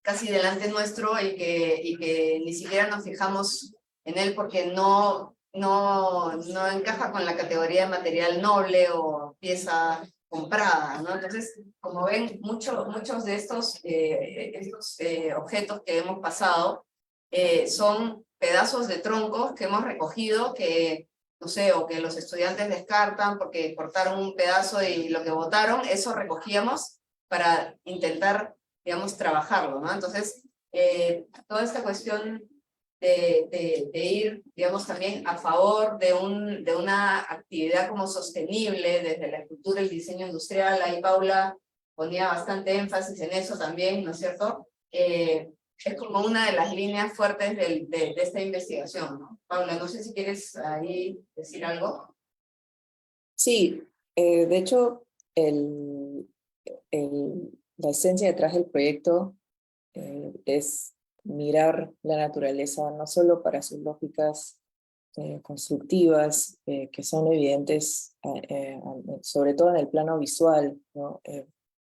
casi delante nuestro y que ni siquiera nos fijamos en él porque no encaja con la categoría de material noble o pieza comprada, ¿no? Entonces, como ven, muchos de estos objetos que hemos pasado son pedazos de troncos que hemos recogido que, no sé, o que los estudiantes descartan porque cortaron un pedazo y lo que botaron, eso recogíamos para intentar, digamos, trabajarlo, ¿no? Entonces, toda esta cuestión de ir, digamos, también a favor de una actividad como sostenible desde la escultura y el diseño industrial, ahí Paula ponía bastante énfasis en eso también, ¿no es cierto? Es como una de las líneas fuertes de esta investigación, ¿no? Paula, no sé si quieres ahí decir algo. Sí, de hecho, la esencia detrás del proyecto es mirar la naturaleza no solo para sus lógicas constructivas, que son evidentes, sobre todo en el plano visual, ¿no?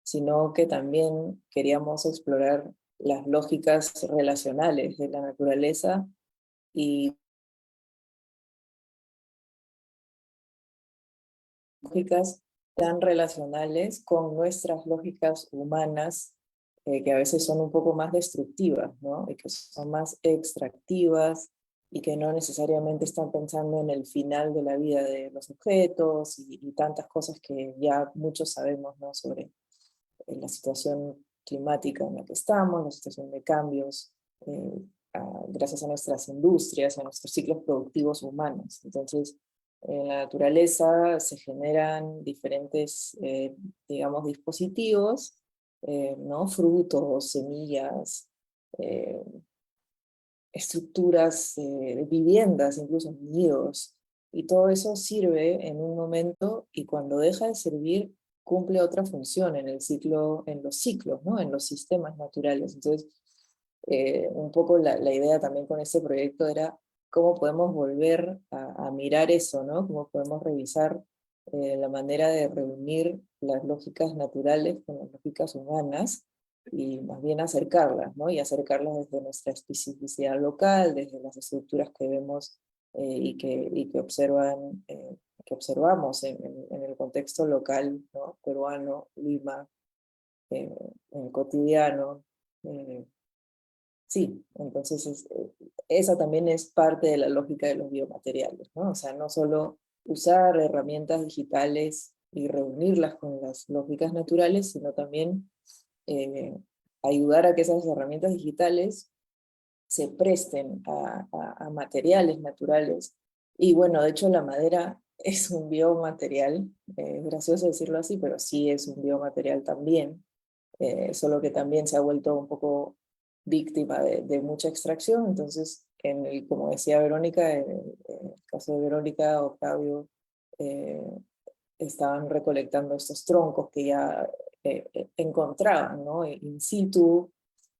Sino que también queríamos explorar las lógicas relacionales de la naturaleza y lógicas tan relacionales con nuestras lógicas humanas, que a veces son un poco más destructivas, ¿no? Y que son más extractivas y que no necesariamente están pensando en el final de la vida de los objetos y tantas cosas que ya muchos sabemos, ¿no? Sobre la situación climática en la que estamos, la situación de cambios gracias a nuestras industrias, a nuestros ciclos productivos humanos. Entonces, en la naturaleza se generan diferentes, digamos, dispositivos, ¿no? Frutos, semillas, estructuras, viviendas, incluso nidos, y todo eso sirve en un momento y cuando deja de servir cumple otra función en el ciclo, en los ciclos, ¿no? En los sistemas naturales. Entonces, un poco la idea también con este proyecto era cómo podemos volver a mirar eso, ¿no? Cómo podemos revisar la manera de reunir las lógicas naturales con las lógicas humanas y más bien acercarlas, ¿no? Y acercarlas desde nuestra especificidad local, desde las estructuras que vemos y que observamos en el contexto local, ¿no? Peruano, Lima, en el cotidiano. Sí, entonces esa también es parte de la lógica de los biomateriales, ¿no? O sea, no solo usar herramientas digitales y reunirlas con las lógicas naturales, sino también ayudar a que esas herramientas digitales se presten a materiales naturales. Y bueno, de hecho la madera es un biomaterial, es gracioso decirlo así, pero sí es un biomaterial también, solo que también se ha vuelto un poco víctima de mucha extracción. Entonces, como decía Verónica, en el caso de Verónica, Octavio, estaban recolectando estos troncos que ya encontraban, ¿no? In situ,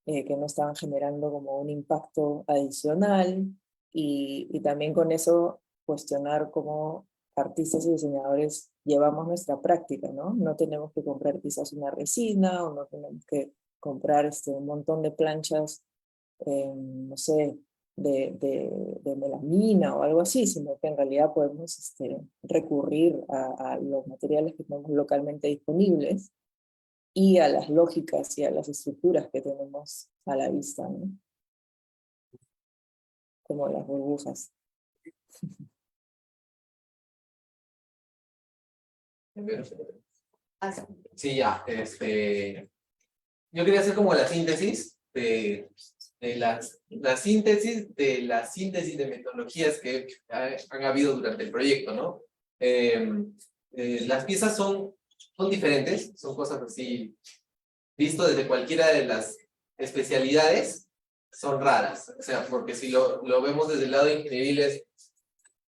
que no estaban generando como un impacto adicional, y también con eso cuestionar cómo artistas y diseñadores llevamos nuestra práctica, ¿no? No tenemos que comprar quizás una resina, o no tenemos que comprar un montón de planchas, no sé, de melamina o algo así, sino que en realidad podemos recurrir a los materiales que tenemos localmente disponibles y a las lógicas y a las estructuras que tenemos a la vista, ¿no? Como las burbujas. Sí, ya, yo quería hacer como la síntesis la síntesis de metodologías que han habido durante el proyecto, ¿no? Las piezas son diferentes, son cosas así, visto desde cualquiera de las especialidades, son raras, o sea, porque si lo vemos desde el lado ingenieril,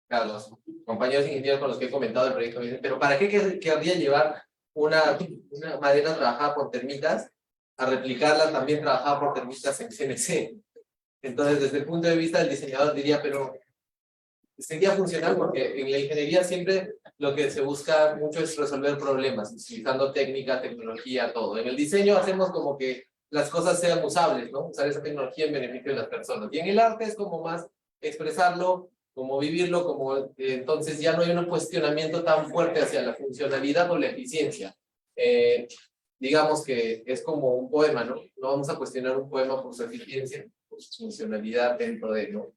claro, los compañeros ingenieros con los que he comentado el proyecto me dicen, pero ¿para qué querría llevar una madera trabajada por termitas a replicarla también trabajada por termitas en CNC? Entonces, desde el punto de vista del diseñador diría, pero sería funcional porque en la ingeniería siempre lo que se busca mucho es resolver problemas, utilizando técnica, tecnología, todo. En el diseño hacemos como que las cosas sean usables, ¿no? Usar esa tecnología en beneficio de las personas. Y en el arte es como más expresarlo, como vivirlo, como entonces ya no hay un cuestionamiento tan fuerte hacia la funcionalidad o la eficiencia. Digamos que es como un poema, ¿no? No vamos a cuestionar un poema por su eficiencia, por su funcionalidad dentro de, ¿no?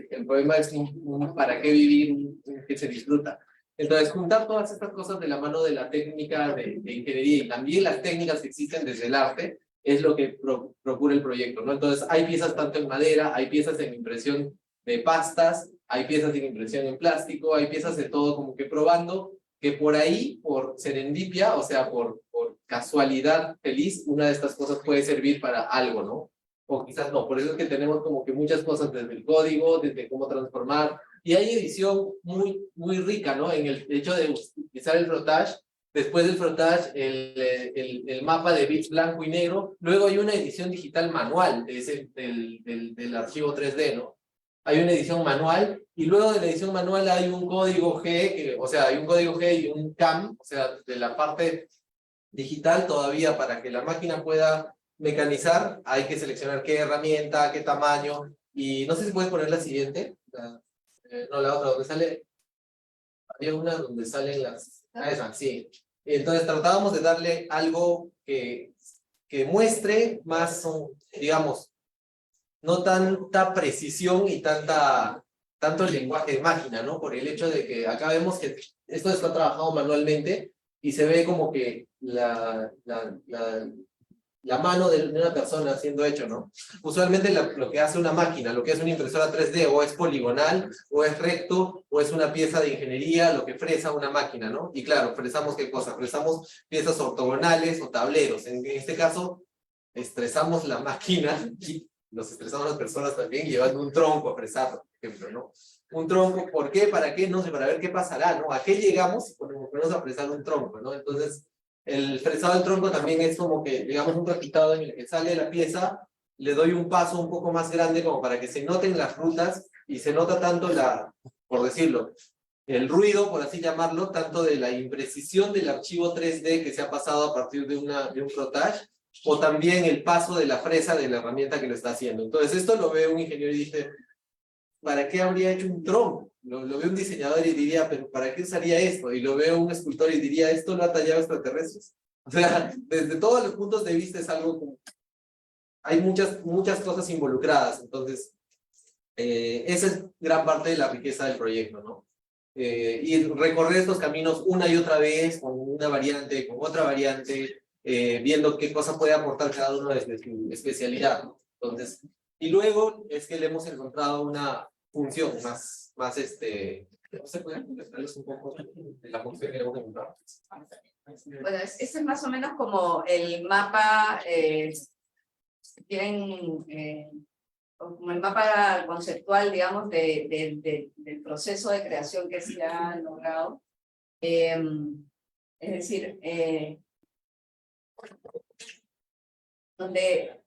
El poema es un para qué vivir, que se disfruta. Entonces, juntar todas estas cosas de la mano de la técnica de ingeniería y también las técnicas que existen desde el arte, es lo que procura el proyecto, ¿no? Entonces, hay piezas tanto en madera, hay piezas en impresión de pastas, hay piezas en impresión en plástico, hay piezas de todo, como que probando que por ahí, por serendipia, o sea, por casualidad feliz, una de estas cosas puede servir para algo, ¿no? O quizás no, por eso es que tenemos como que muchas cosas desde el código, desde cómo transformar, y hay edición muy rica, ¿no? En el hecho de utilizar el frottage, después del frottage, el mapa de bits blanco y negro, luego hay una edición digital manual, es del archivo 3D, ¿no? Hay una edición manual, y luego de la edición manual hay un código G, o sea, hay un código G y un CAM, o sea, de la parte digital todavía para que la máquina pueda mecanizar, hay que seleccionar qué herramienta, qué tamaño, y no sé si puedes poner la siguiente, no, la otra, donde sale, había una donde salen las, esa, sí. Entonces tratábamos de darle algo que muestre más, digamos, no tanta precisión y tanto lenguaje de máquina, ¿no? Por el hecho de que acá vemos que esto está trabajado manualmente y se ve como que la mano de una persona siendo hecho, ¿no? Usualmente lo que hace una máquina, lo que hace una impresora 3D, o es poligonal, o es recto, o es una pieza de ingeniería, lo que fresa una máquina, ¿no? Y claro, fresamos ¿qué cosa? Fresamos piezas ortogonales o tableros. En este caso, estresamos la máquina y nos estresamos las personas también llevando un tronco a fresarlo, por ejemplo, ¿no? Un tronco, ¿por qué? ¿Para qué? No sé, para ver qué pasará, ¿no? ¿A qué llegamos si ponemos a fresar un tronco, ¿no? Entonces, el fresado del tronco también es como que, digamos, un resultado en el que sale la pieza, le doy un paso un poco más grande como para que se noten las rutas y se nota tanto por decirlo, el ruido, por así llamarlo, tanto de la imprecisión del archivo 3D que se ha pasado a partir de un crotage, o también el paso de la fresa de la herramienta que lo está haciendo. Entonces esto lo ve un ingeniero y dice, ¿para qué habría hecho un tronco? Lo ve un diseñador y diría, pero ¿para qué usaría esto? Y lo ve un escultor y diría, esto lo ha tallado extraterrestres. O sea, desde todos los puntos de vista es algo como... Hay muchas cosas involucradas, entonces esa es gran parte de la riqueza del proyecto, ¿no? Y recorrer estos caminos una y otra vez, con una variante, con otra variante, viendo qué cosa puede aportar cada uno desde su especialidad, ¿no? Entonces, y luego es que le hemos encontrado una función más no sé, ¿pueden comentarles un poco de la función que le hemos encontrado? Bueno, este es más o menos como el mapa, como el mapa conceptual, digamos, del proceso de creación que se ha logrado. Es decir, donde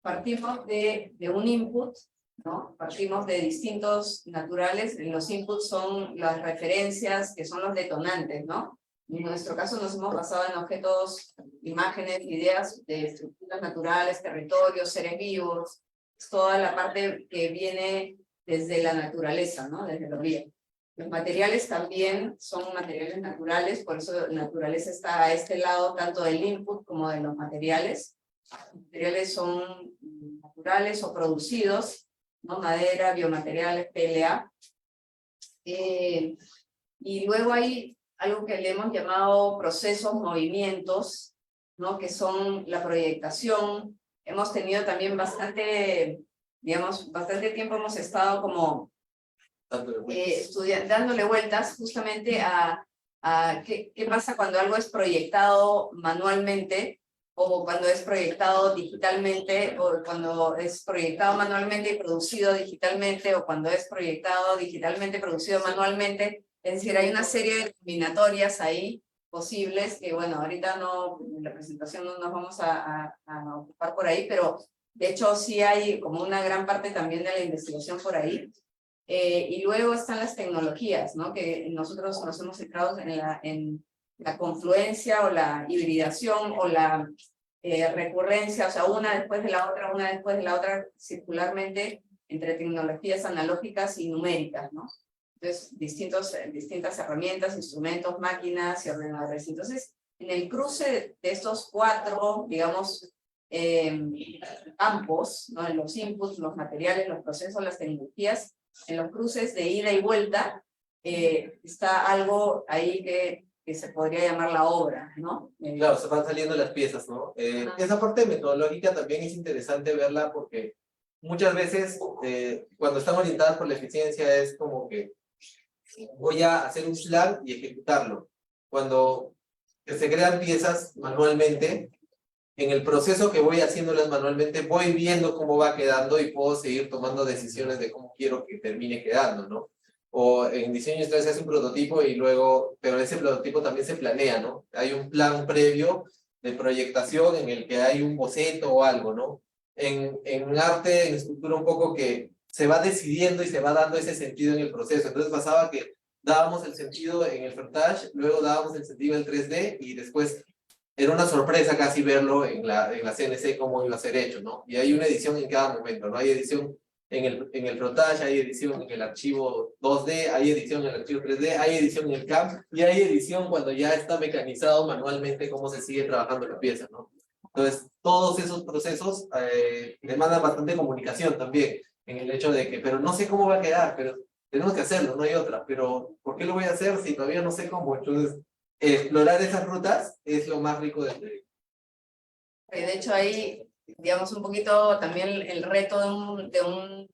partimos de un input, ¿no? Partimos de distintos naturales. Los inputs son las referencias, que son los detonantes, ¿no? En nuestro caso nos hemos basado en objetos, imágenes, ideas de estructuras naturales, territorios, seres vivos, toda la parte que viene desde la naturaleza, ¿no? Desde lo vivo. Los materiales también son materiales naturales, por eso la naturaleza está a este lado, tanto del input como de los materiales. Los materiales son naturales o producidos, ¿no? Madera, biomateriales, PLA. Y luego hay algo que le hemos llamado procesos, movimientos, ¿no? Que son la proyectación. Hemos tenido también bastante tiempo hemos estado como dándole vueltas justamente a qué pasa cuando algo es proyectado manualmente, o cuando es proyectado digitalmente, o cuando es proyectado manualmente y producido digitalmente, o cuando es proyectado digitalmente, producido manualmente. Es decir, hay una serie de combinatorias ahí posibles, que bueno, ahorita no, en la presentación no nos vamos a ocupar por ahí, pero de hecho sí hay como una gran parte también de la investigación por ahí. Y luego están las tecnologías, ¿no? Que nosotros nos hemos centrado en la confluencia o la hibridación o la recurrencia, o sea, una después de la otra, circularmente entre tecnologías analógicas y numéricas, ¿no? Entonces, distintas herramientas, instrumentos, máquinas y ordenadores. Entonces, en el cruce de estos cuatro, digamos, campos, ¿no? En los inputs, los materiales, los procesos, las tecnologías, en los cruces de ida y vuelta, está algo ahí que se podría llamar la obra, ¿no? Claro, se van saliendo las piezas, ¿no? Esa parte metodológica también es interesante verla porque muchas veces cuando están orientadas por la eficiencia es como que voy a hacer un plan y ejecutarlo. Cuando se crean piezas manualmente, en el proceso que voy haciéndolas manualmente, voy viendo cómo va quedando y puedo seguir tomando decisiones de cómo quiero que termine quedando, ¿no? O en diseño industrial se hace un prototipo y luego, pero ese prototipo también se planea, ¿no? Hay un plan previo de proyectación en el que hay un boceto o algo, ¿no? En arte, en escultura un poco que se va decidiendo y se va dando ese sentido en el proceso. Entonces pasaba que dábamos el sentido en el frontage, luego dábamos el sentido en el 3D y después era una sorpresa casi verlo en la CNC cómo iba a ser hecho, ¿no? Y hay una edición en cada momento, ¿no? Hay edición en el frontage, hay edición en el archivo 2D, hay edición en el archivo 3D, hay edición en el CAM, y hay edición cuando ya está mecanizado manualmente cómo se sigue trabajando la pieza, ¿no? Entonces, todos esos procesos demandan bastante comunicación también, en el hecho de que, pero no sé cómo va a quedar, pero tenemos que hacerlo, no hay otra, pero ¿por qué lo voy a hacer si todavía no sé cómo? Entonces, explorar esas rutas es lo más rico del proyecto. De hecho, ahí, digamos, un poquito también el reto de un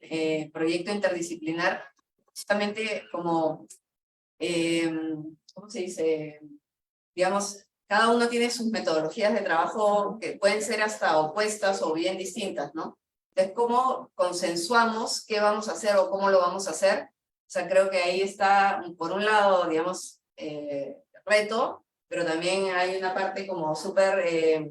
proyecto interdisciplinar, justamente como, ¿cómo se dice? Digamos, cada uno tiene sus metodologías de trabajo que pueden ser hasta opuestas o bien distintas, ¿no? Entonces, ¿cómo consensuamos qué vamos a hacer o cómo lo vamos a hacer? O sea, creo que ahí está, por un lado, digamos, reto, pero también hay una parte como súper,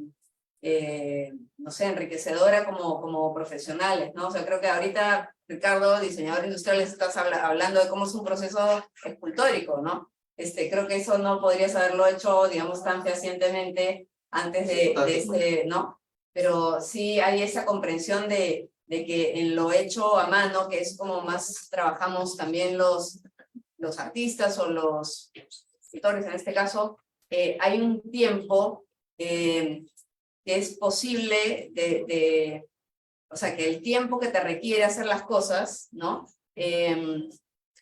no sé, enriquecedora como profesionales, ¿no? O sea, creo que ahorita, Ricardo, diseñador industrial, estás hablando de cómo es un proceso escultórico, ¿no? Creo que eso no podrías haberlo hecho, digamos, tan fehacientemente antes de ¿no? Pero sí hay esa comprensión de que en lo hecho a mano, que es como más trabajamos también los artistas o los escritores en este caso, hay un tiempo que es posible o sea, que el tiempo que te requiere hacer las cosas, ¿no?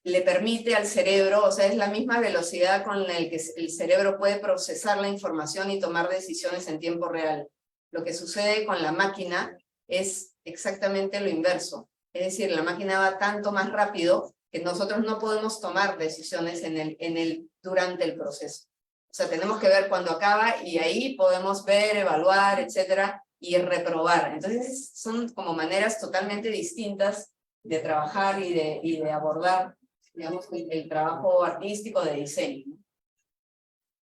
Le permite al cerebro, o sea, es la misma velocidad con la que el cerebro puede procesar la información y tomar decisiones en tiempo real. Lo que sucede con la máquina es exactamente lo inverso. Es decir, la máquina va tanto más rápido que nosotros no podemos tomar decisiones durante el proceso. O sea, tenemos que ver cuando acaba y ahí podemos ver, evaluar, etcétera, y reprobar. Entonces, son como maneras totalmente distintas de trabajar y de abordar, digamos, el trabajo artístico de diseño, ¿no?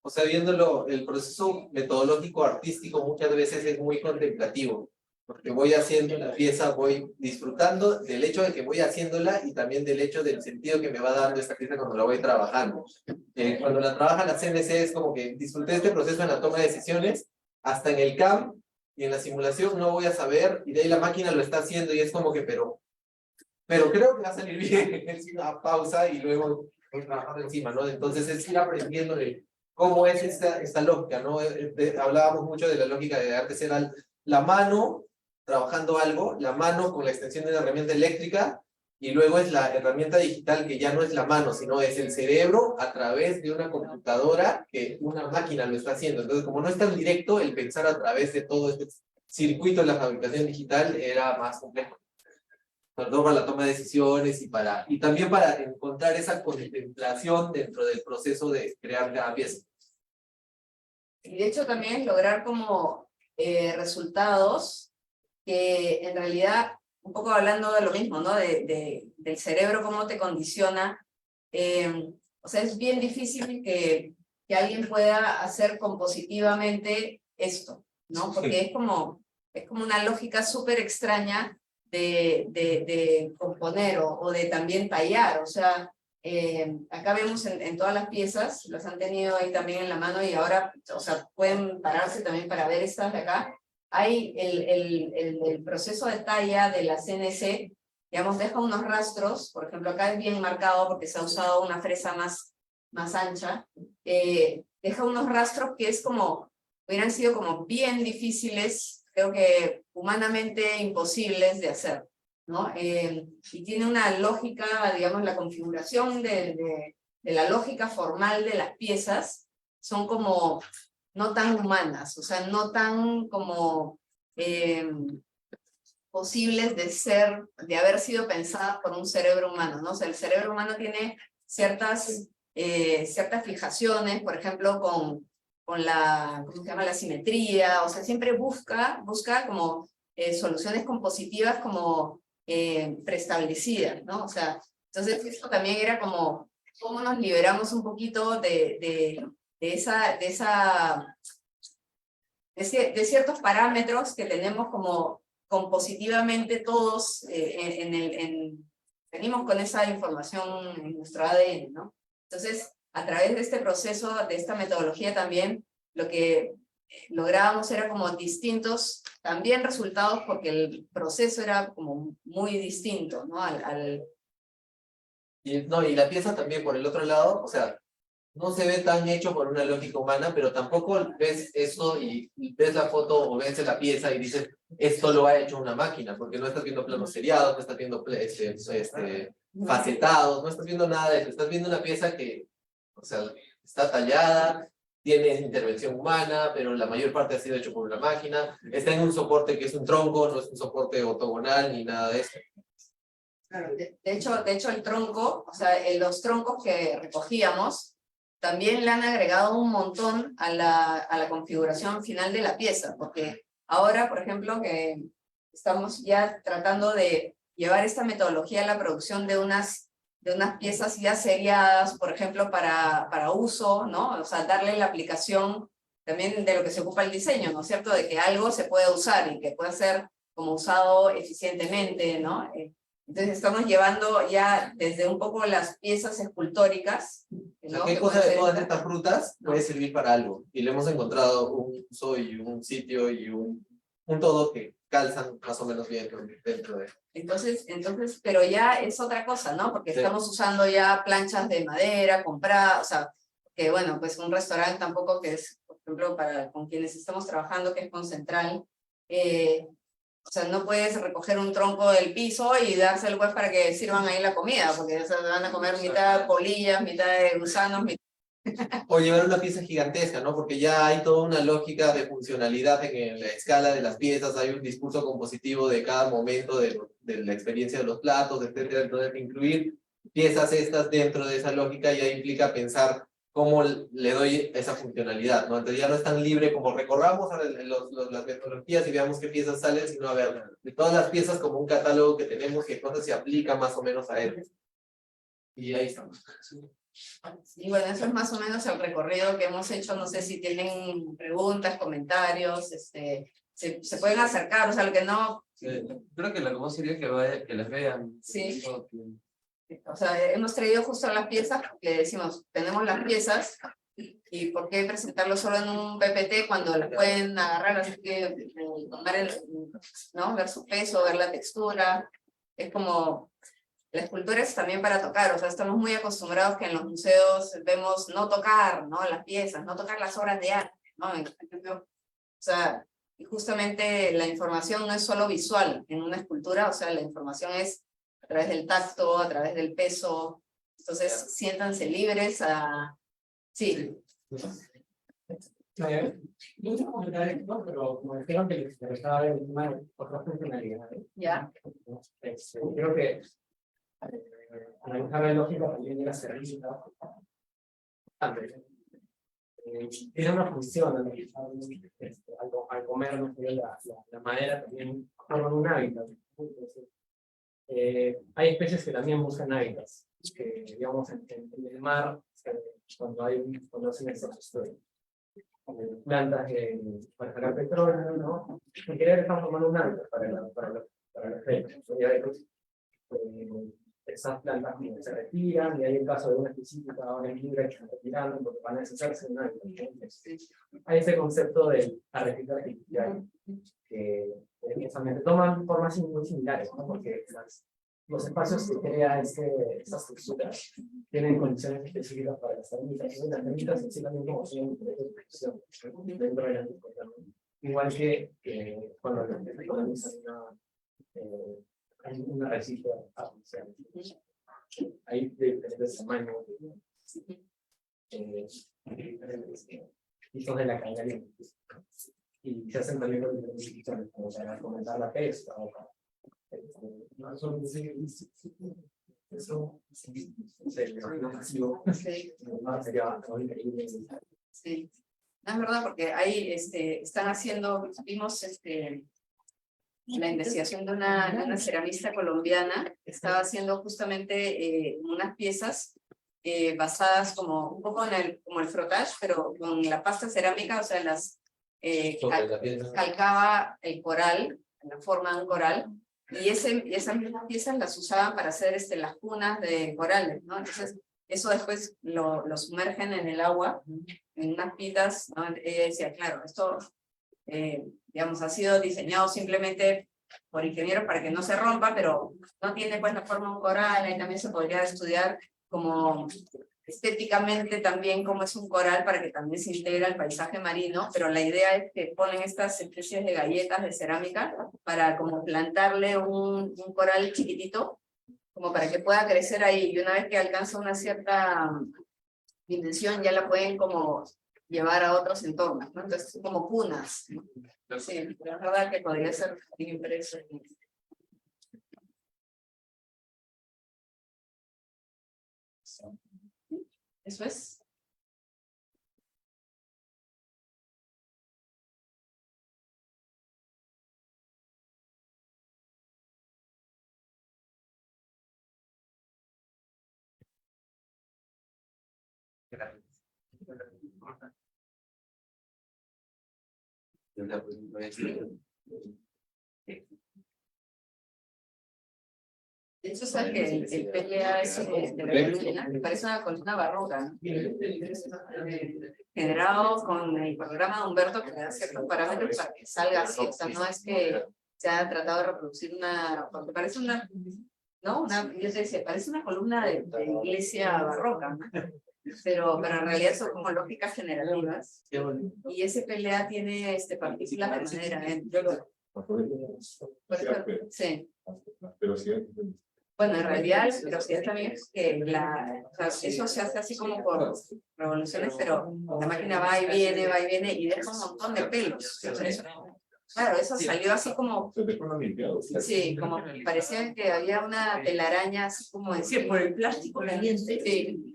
O sea, viéndolo, el proceso metodológico artístico muchas veces es muy contemplativo, porque voy haciendo la pieza, voy disfrutando del hecho de que voy haciéndola y también del hecho del sentido que me va dando esta pieza cuando la voy trabajando. Cuando la trabaja la CNC es como que disfruté este proceso en la toma de decisiones, hasta en el CAM y en la simulación no voy a saber, y de ahí la máquina lo está haciendo y es como que, pero creo que va a salir bien, es una pausa y luego voy trabajando encima, ¿no? Entonces es ir aprendiendo de cómo es esta lógica, ¿no? Hablábamos mucho de la lógica de antes era la mano trabajando algo, la mano con la extensión de una herramienta eléctrica, y luego es la herramienta digital que ya no es la mano, sino es el cerebro a través de una computadora que una máquina lo está haciendo. Entonces, como no es tan directo, el pensar a través de todo este circuito de la fabricación digital era más complejo. Sobre todo para la toma de decisiones y también para encontrar esa contemplación dentro del proceso de crear cada pieza. Y de hecho también es lograr como resultados que en realidad, un poco hablando de lo mismo, ¿no? Del cerebro, cómo te condiciona. O sea, es bien difícil que alguien pueda hacer compositivamente esto, ¿no? Porque es como una lógica súper extraña de componer o de también tallar. O sea, acá vemos en todas las piezas, las han tenido ahí también en la mano y ahora, o sea, pueden pararse también para ver estas de acá. Hay el proceso de talla de la CNC, digamos, deja unos rastros, por ejemplo, acá es bien marcado porque se ha usado una fresa más ancha, deja unos rastros que es como, hubieran sido como bien difíciles, creo que humanamente imposibles de hacer, ¿no? Y tiene una lógica, digamos, la configuración de la lógica formal de las piezas, son como no tan humanas, o sea, no tan como posibles de haber sido pensadas por un cerebro humano, ¿no? O sea, el cerebro humano tiene ciertas fijaciones, por ejemplo, con la, ¿cómo se llama?, la simetría, o sea, siempre busca como soluciones compositivas como preestablecidas, ¿no? O sea, entonces esto también era como, cómo nos liberamos un poquito de ciertos parámetros que tenemos como compositivamente todos, venimos con esa información en nuestro ADN, ¿no? Entonces, a través de este proceso, de esta metodología también, lo que lográbamos era como distintos también resultados, porque el proceso era como muy distinto, ¿no? Y la pieza también por el otro lado, o sea, no se ve tan hecho por una lógica humana, pero tampoco ves eso y ves la foto o ves la pieza y dices, esto lo ha hecho una máquina, porque no estás viendo planos seriados, no estás viendo facetados, no estás viendo nada de eso, estás viendo una pieza que, o sea, está tallada, tiene intervención humana, pero la mayor parte ha sido hecho por una máquina. Está en un soporte que es un tronco, no es un soporte ortogonal ni nada de eso. Claro, de hecho el tronco, o sea, los troncos que recogíamos, también le han agregado un montón a la configuración final de la pieza, porque ahora, por ejemplo, que estamos ya tratando de llevar esta metodología a la producción de unas piezas ya seriadas, por ejemplo, para uso, ¿no? O sea, darle la aplicación también de lo que se ocupa el diseño, ¿no es cierto? De que algo se puede usar y que pueda ser como usado eficientemente, ¿no? Entonces estamos llevando ya desde un poco las piezas escultóricas, ¿no? ¿Qué Que cosa pueden de ser todas estas- estas frutas puede servir para algo? Y le hemos encontrado un uso y un sitio y un todo que calzan más o menos bien dentro de... Entonces, pero ya es otra cosa, ¿no? Porque Sí. estamos usando ya planchas de madera, compradas, o sea, que bueno, pues un restaurante tampoco que es, por ejemplo, con quienes estamos trabajando, que es con Central, o sea, no puedes recoger un tronco del piso y dárselo pues para que sirvan ahí la comida, porque o sea, van a comer mitad polillas, mitad de gusanos, O llevar una pieza gigantesca, ¿no? Porque ya hay toda una lógica de funcionalidad en la escala de las piezas, hay un discurso compositivo de cada momento de la experiencia de los platos, etcétera. Entonces, incluir piezas estas dentro de esa lógica ya implica pensar cómo le doy esa funcionalidad, ¿no? Entonces ya no es tan libre como recorramos las metodologías y veamos qué piezas salen, sino a ver, de todas las piezas como un catálogo que tenemos, qué cosas se aplica más o menos a él. Y ahí estamos. y bueno, eso es más o menos el recorrido que hemos hecho. No sé si tienen preguntas, comentarios, se pueden acercar, o sea, lo que no, Creo que lo común sería que las vean. Sí. o sea, hemos traído justo las piezas, porque decimos, tenemos las piezas, y por qué presentarlo solo en un PPT cuando las pueden agarrar, así que tomar ¿no? Ver su peso, ver la textura, es como... La escultura es también para tocar, o sea, estamos muy acostumbrados que en los museos vemos no tocar, ¿no? Las piezas, no tocar las obras de arte, ¿no? O sea, y justamente la información no es solo visual en una escultura, o sea, la información es a través del tacto, a través del peso, entonces siéntanse libres a... Sí, Muchos comentarios, ¿no? Pero como dijeron que les interesaba ver el tema de otras funcionalidades. ya, Creo que analizar la lógica también llega a ser rígida. Tiene una función, analizar al comer, ¿no? La madera también forma un hábitat. Entonces, hay especies que también buscan hábitats, que digamos en el mar, cuando hacen extracción. Plantas para sacar petróleo, ¿no? En general estamos formando un hábitat para la gente. Esas plantas se retiran, y hay el caso de una específica ahora en Libra que se están retirando porque van a deshacerse de un hábitat. Entonces, hay ese concepto de arrecife artificial que precisamente toman formas muy similares, ¿no? Porque los espacios que crea estas texturas tienen condiciones específicas para las termitas, y las termitas en sí también como son de expresión dentro de la discoteca. Igual que cuando se coloniza una arrecife artificial. Hay de diferentes tamaños, diferentes tipos de la cadena alimenticia. Y se hacen también con diferentes funciones, como para fomentar la pesca o para sí. No, es verdad, porque ahí están haciendo, vimos la investigación de una ceramista colombiana que estaba haciendo justamente unas piezas basadas como un poco como el frottage, pero con la pasta cerámica, o sea, calcaba el coral, en la forma de un coral, y esas mismas piezas las usaban para hacer las cunas de corales, ¿no? Entonces, eso después lo sumergen en el agua, en unas pitas, ¿no? Ella decía, claro, esto, digamos, ha sido diseñado simplemente por ingenieros para que no se rompa, pero no tiene pues la forma de un coral. Ahí también se podría estudiar como estéticamente también cómo es un coral para que también se integre al paisaje marino, pero la idea es que ponen estas especies de galletas de cerámica para como plantarle un coral chiquitito, como para que pueda crecer ahí, y una vez que alcanza una cierta dimensión ya la pueden como llevar a otros entornos, ¿no? Entonces, como cunas, ¿no? Sí, pero es verdad que podría ser impreso. Eso es. De hecho, sabes que el PLA es de columna, me parece una columna barroca, ¿no? Generado con el programa de Humberto, que le da ciertos parámetros para que salga así. O sea, no es que se haya tratado de reproducir una, porque parece una, ¿no? Yo te decía, parece una columna de iglesia barroca, ¿no? Pero en realidad son como lógicas generativas. Y ese PLA tiene partículas de madera dentro. Sí. Bueno, en realidad la velocidad también es que o sea, eso se hace así como por revoluciones, pero la máquina va y viene y deja un montón de pelos. Entonces, claro, eso salió así como, sí, como parecía que había una telaraña así como de... Sí, por el plástico caliente. Sí.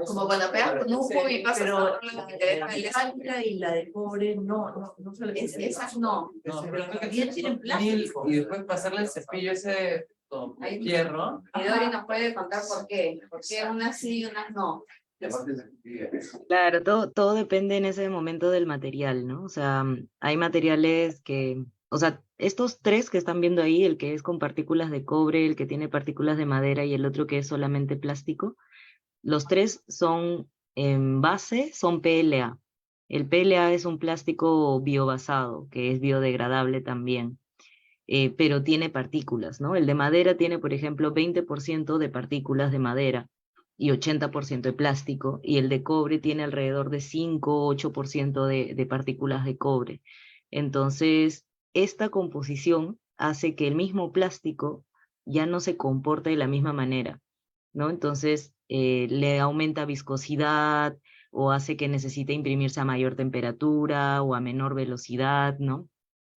Como cuando pegas con un jugo y pasas pero por que te deja el alta y la de cobre no se le esas no. pero también tienen plástico. Y después pasarle el cepillo ese con hierro. Y Dori nos puede contar por qué unas sí y unas no. Claro, todo depende en ese momento del material, ¿no? O sea, hay materiales que, o sea, estos tres que están viendo ahí, el que es con partículas de cobre, el que tiene partículas de madera y el otro que es solamente plástico, los tres son en base, son PLA. El PLA es un plástico biobasado, que es biodegradable también, pero tiene partículas, ¿no? El de madera tiene, por ejemplo, 20% de partículas de madera y 80% de plástico, y el de cobre tiene alrededor de 5 o 8% de partículas de cobre. Entonces, esta composición hace que el mismo plástico ya no se comporte de la misma manera, ¿no? Entonces, le aumenta viscosidad o hace que necesite imprimirse a mayor temperatura o a menor velocidad, ¿no?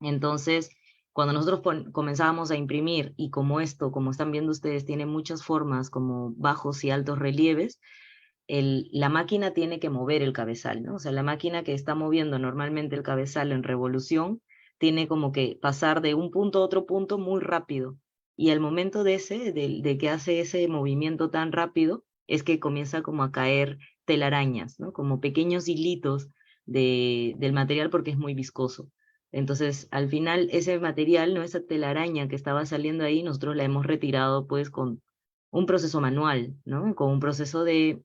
Entonces, cuando nosotros comenzábamos a imprimir, y como están viendo ustedes, tiene muchas formas como bajos y altos relieves, la máquina tiene que mover el cabezal, ¿no? O sea, la máquina que está moviendo normalmente el cabezal en revolución tiene como que pasar de un punto a otro punto muy rápido. Y al momento de que hace ese movimiento tan rápido, es que comienza como a caer telarañas, ¿no? Como pequeños hilitos del material porque es muy viscoso. Entonces, al final, ese material, ¿no? Esa telaraña que estaba saliendo ahí, nosotros la hemos retirado pues con un proceso manual, ¿no? Con un proceso de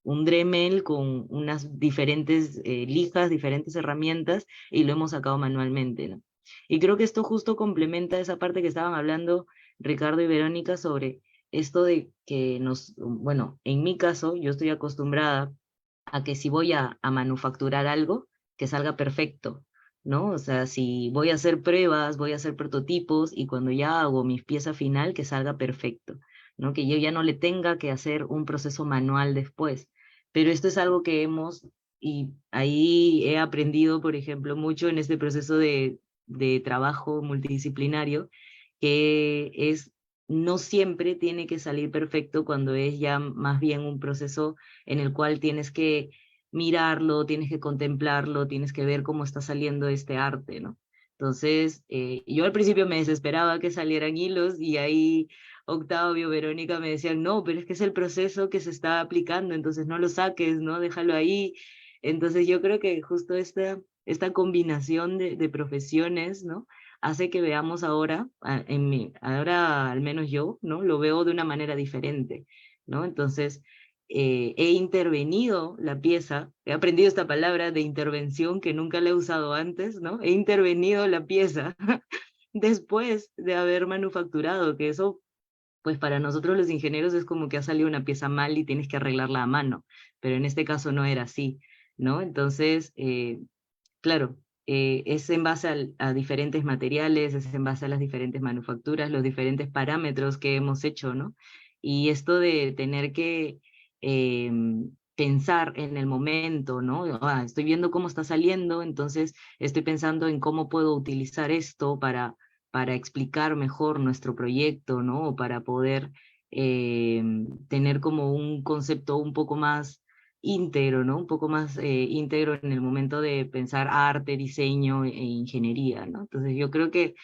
un Dremel con unas diferentes lijas, diferentes herramientas, y lo hemos sacado manualmente, ¿no? Y creo que esto justo complementa esa parte que estaban hablando Ricardo y Verónica sobre esto de que bueno, en mi caso, yo estoy acostumbrada a que si voy a manufacturar algo, que salga perfecto, ¿no? O sea, si voy a hacer pruebas, voy a hacer prototipos, y cuando ya hago mi pieza final, que salga perfecto, ¿no? Que yo ya no le tenga que hacer un proceso manual después. Pero esto es algo que y ahí he aprendido, por ejemplo, mucho en este proceso de trabajo multidisciplinario, que no siempre tiene que salir perfecto cuando es ya más bien un proceso en el cual tienes que mirarlo, tienes que contemplarlo, tienes que ver cómo está saliendo este arte, ¿no? Entonces, yo al principio me desesperaba que salieran hilos, y ahí Octavio, Verónica me decían, no, pero es que es el proceso que se está aplicando, entonces no lo saques, ¿no? Déjalo ahí. Entonces yo creo que justo esta combinación de profesiones, ¿no? Hace que veamos ahora, ahora al menos yo, ¿no? Lo veo de una manera diferente, ¿no? Entonces, he intervenido la pieza, he aprendido esta palabra de intervención que nunca la he usado antes, ¿no? He intervenido la pieza después de haber manufacturado, que eso, pues para nosotros los ingenieros es como que ha salido una pieza mal y tienes que arreglarla a mano, pero en este caso no era así, ¿no? Entonces, claro, es en base a diferentes materiales, es en base a las diferentes manufacturas, los diferentes parámetros que hemos hecho, ¿no? Y esto de tener que pensar en el momento, ¿no? Estoy viendo cómo está saliendo, entonces estoy pensando en cómo puedo utilizar esto para explicar mejor nuestro proyecto, ¿no? O para poder tener como un concepto un poco más íntegro, ¿no? Un poco más íntegro en el momento de pensar arte, diseño e ingeniería, ¿no? Entonces yo creo que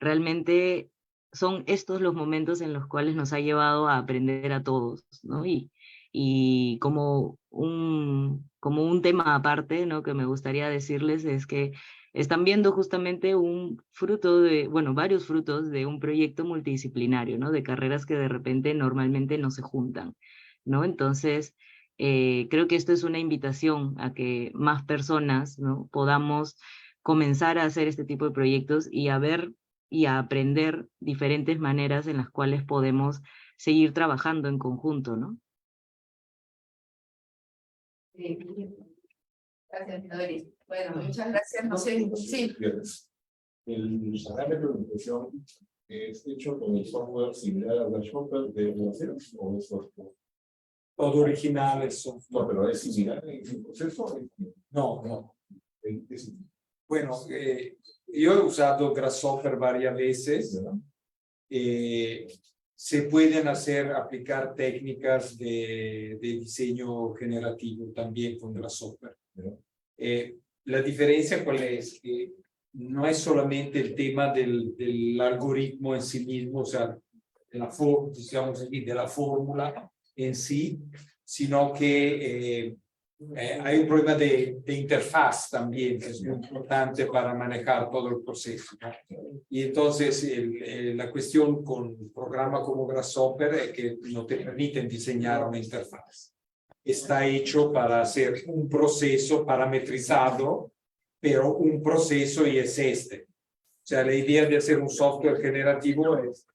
realmente son estos los momentos en los cuales nos ha llevado a aprender a todos, ¿no? Y como un tema aparte, ¿no? Que me gustaría decirles es que están viendo justamente un fruto de, bueno, varios frutos de un proyecto multidisciplinario, ¿no? De carreras que de repente normalmente no se juntan, ¿no? Entonces, creo que esto es una invitación a que más personas, ¿no? Podamos comenzar a hacer este tipo de proyectos y a ver y a aprender diferentes maneras en las cuales podemos seguir trabajando en conjunto, ¿no? Sí. Gracias, Doris. Bueno, muchas gracias. No sé, sí. El parámetro de impresión es hecho con el software similar al Grasshopper de Buenos o es software. Todo original es software. No, pero es similar en su proceso. No, no. Es- Bueno, yo he usado Grasshopper varias veces. Se pueden aplicar técnicas de diseño generativo también con Grasshopper. La diferencia cuál es que no es solamente el tema del algoritmo en sí mismo, o sea, digamos aquí, de la fórmula en sí, sino que hay un problema de interfaz también, que es muy importante para manejar todo el proceso, ¿no? Y entonces la cuestión con un programa como Grasshopper es que no te permiten diseñar una interfaz. Está hecho para hacer un proceso parametrizado, pero un proceso y es este. O sea, la idea de hacer un software generativo es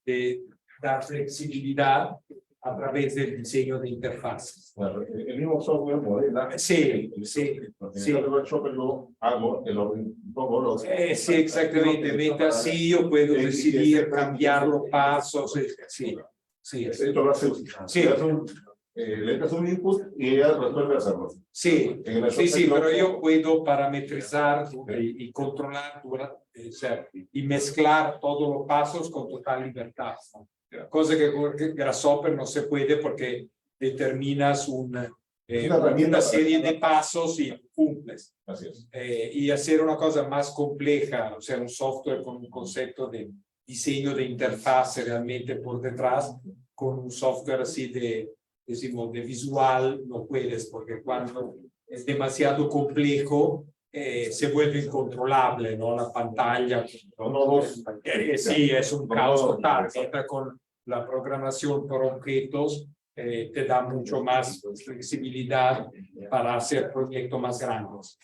de dar flexibilidad a través del diseño de interfaces. Bueno, el mismo software modela. Sí, sí, sí. El Grasshopper lo hago, Sí, exactamente. Mientras sí, yo puedo decidir cambiar los pasos. Sí, sí. Esto lo hace. Sí. Le das un input y ella resuelve hacerlo. Sí, sí, pero yo puedo parametrizar y controlar, o sea, y mezclar todos los pasos con total libertad, ¿no? Cosa que con Grasshopper no se puede porque determinas una serie de pasos y cumples. Así es. Y hacer una cosa más compleja, o sea, un software con un concepto de diseño de interfaz realmente por detrás, con un software así decimos, de visual, no puedes, porque cuando es demasiado complejo, se vuelve incontrolable, ¿no? La pantalla. Sí, es un caos total. Mientras con la programación por objetos, te da mucho más flexibilidad para hacer proyectos más grandes.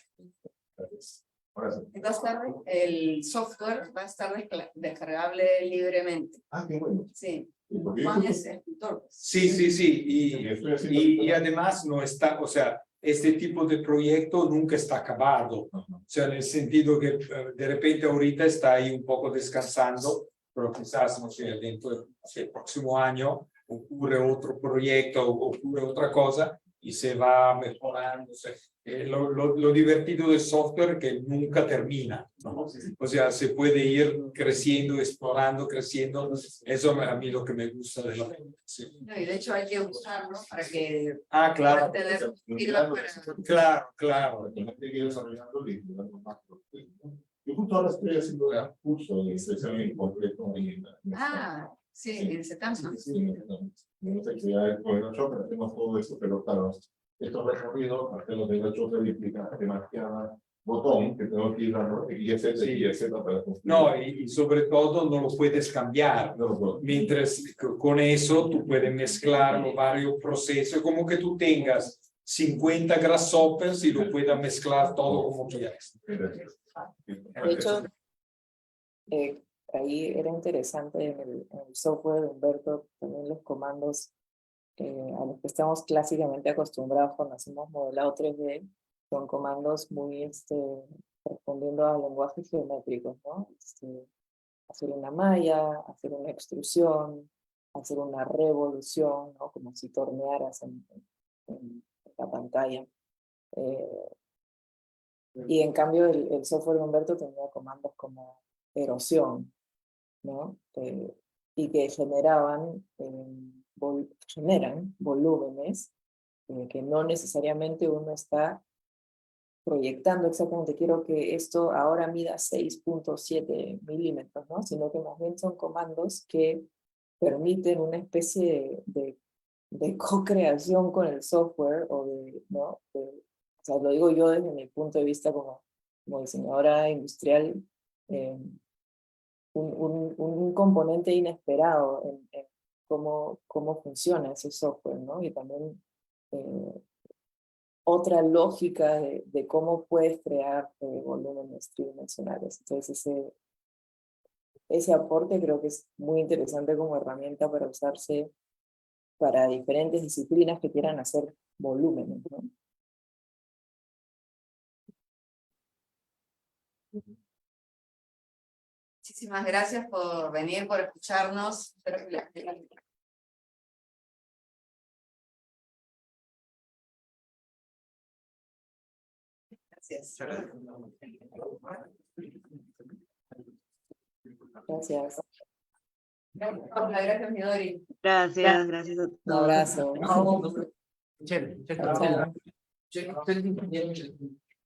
El software va a estar descargable libremente. Ah, qué bueno. Sí. Porque Juan es escritor. Sí, sí, sí. Y además no está, o sea, este tipo de proyecto nunca está acabado. O sea, en el sentido que de repente ahorita está ahí un poco descansando, pero quizás, no sé, dentro del próximo año ocurre otro proyecto, ocurre otra cosa y se va mejorando. O sea, lo divertido del software es que nunca termina, ¿no? O sea, se puede ir creciendo, explorando, creciendo. Eso a mí lo que me gusta de la sí. No, y de hecho hay que usarlo para que claro. pueda tener feedback Claro. Yo justo ahora estoy haciendo un curso de expresión completo. Sí, en ese caso. Sí, no sé si hay con el Grasshopper, hacemos todo eso, pero claro, estos recorridos, hacerlo de Grasshopper implica demasiada botón que tengo que ir dando y etcétera para construir. No, y sobre todo no lo puedes cambiar. Mientras con eso tú puedes mezclar los varios procesos, como que tú tengas 50 Grasshoppers y lo puedas mezclar todo como quieras. De hecho, ahí era interesante en el software de Humberto, también los comandos a los que estamos clásicamente acostumbrados cuando hacemos modelado 3D, son comandos muy respondiendo a lenguajes geométricos, ¿no? Hacer una malla, hacer una extrusión, hacer una revolución, ¿no? Como si tornearas en la pantalla. Y en cambio el software de Humberto tenía comandos como erosión, ¿no? Y que generan volúmenes que no necesariamente uno está proyectando exactamente, quiero que esto ahora mida 6.7 milímetros, ¿no? Sino que más bien son comandos que permiten una especie de co-creación con el software, o ¿no? O sea, lo digo yo desde mi punto de vista como diseñadora industrial, un componente inesperado en cómo funciona ese software, ¿no? Y también otra lógica de cómo puedes crear volúmenes tridimensionales. Entonces ese aporte creo que es muy interesante como herramienta para usarse para diferentes disciplinas que quieran hacer volúmenes, ¿no? Muchísimas gracias por venir, por escucharnos. Espero que les haya Gracias. Gracias. Gracias, Midori. Gracias a Un todos. abrazo. Chévere, Chao, chao. chévere.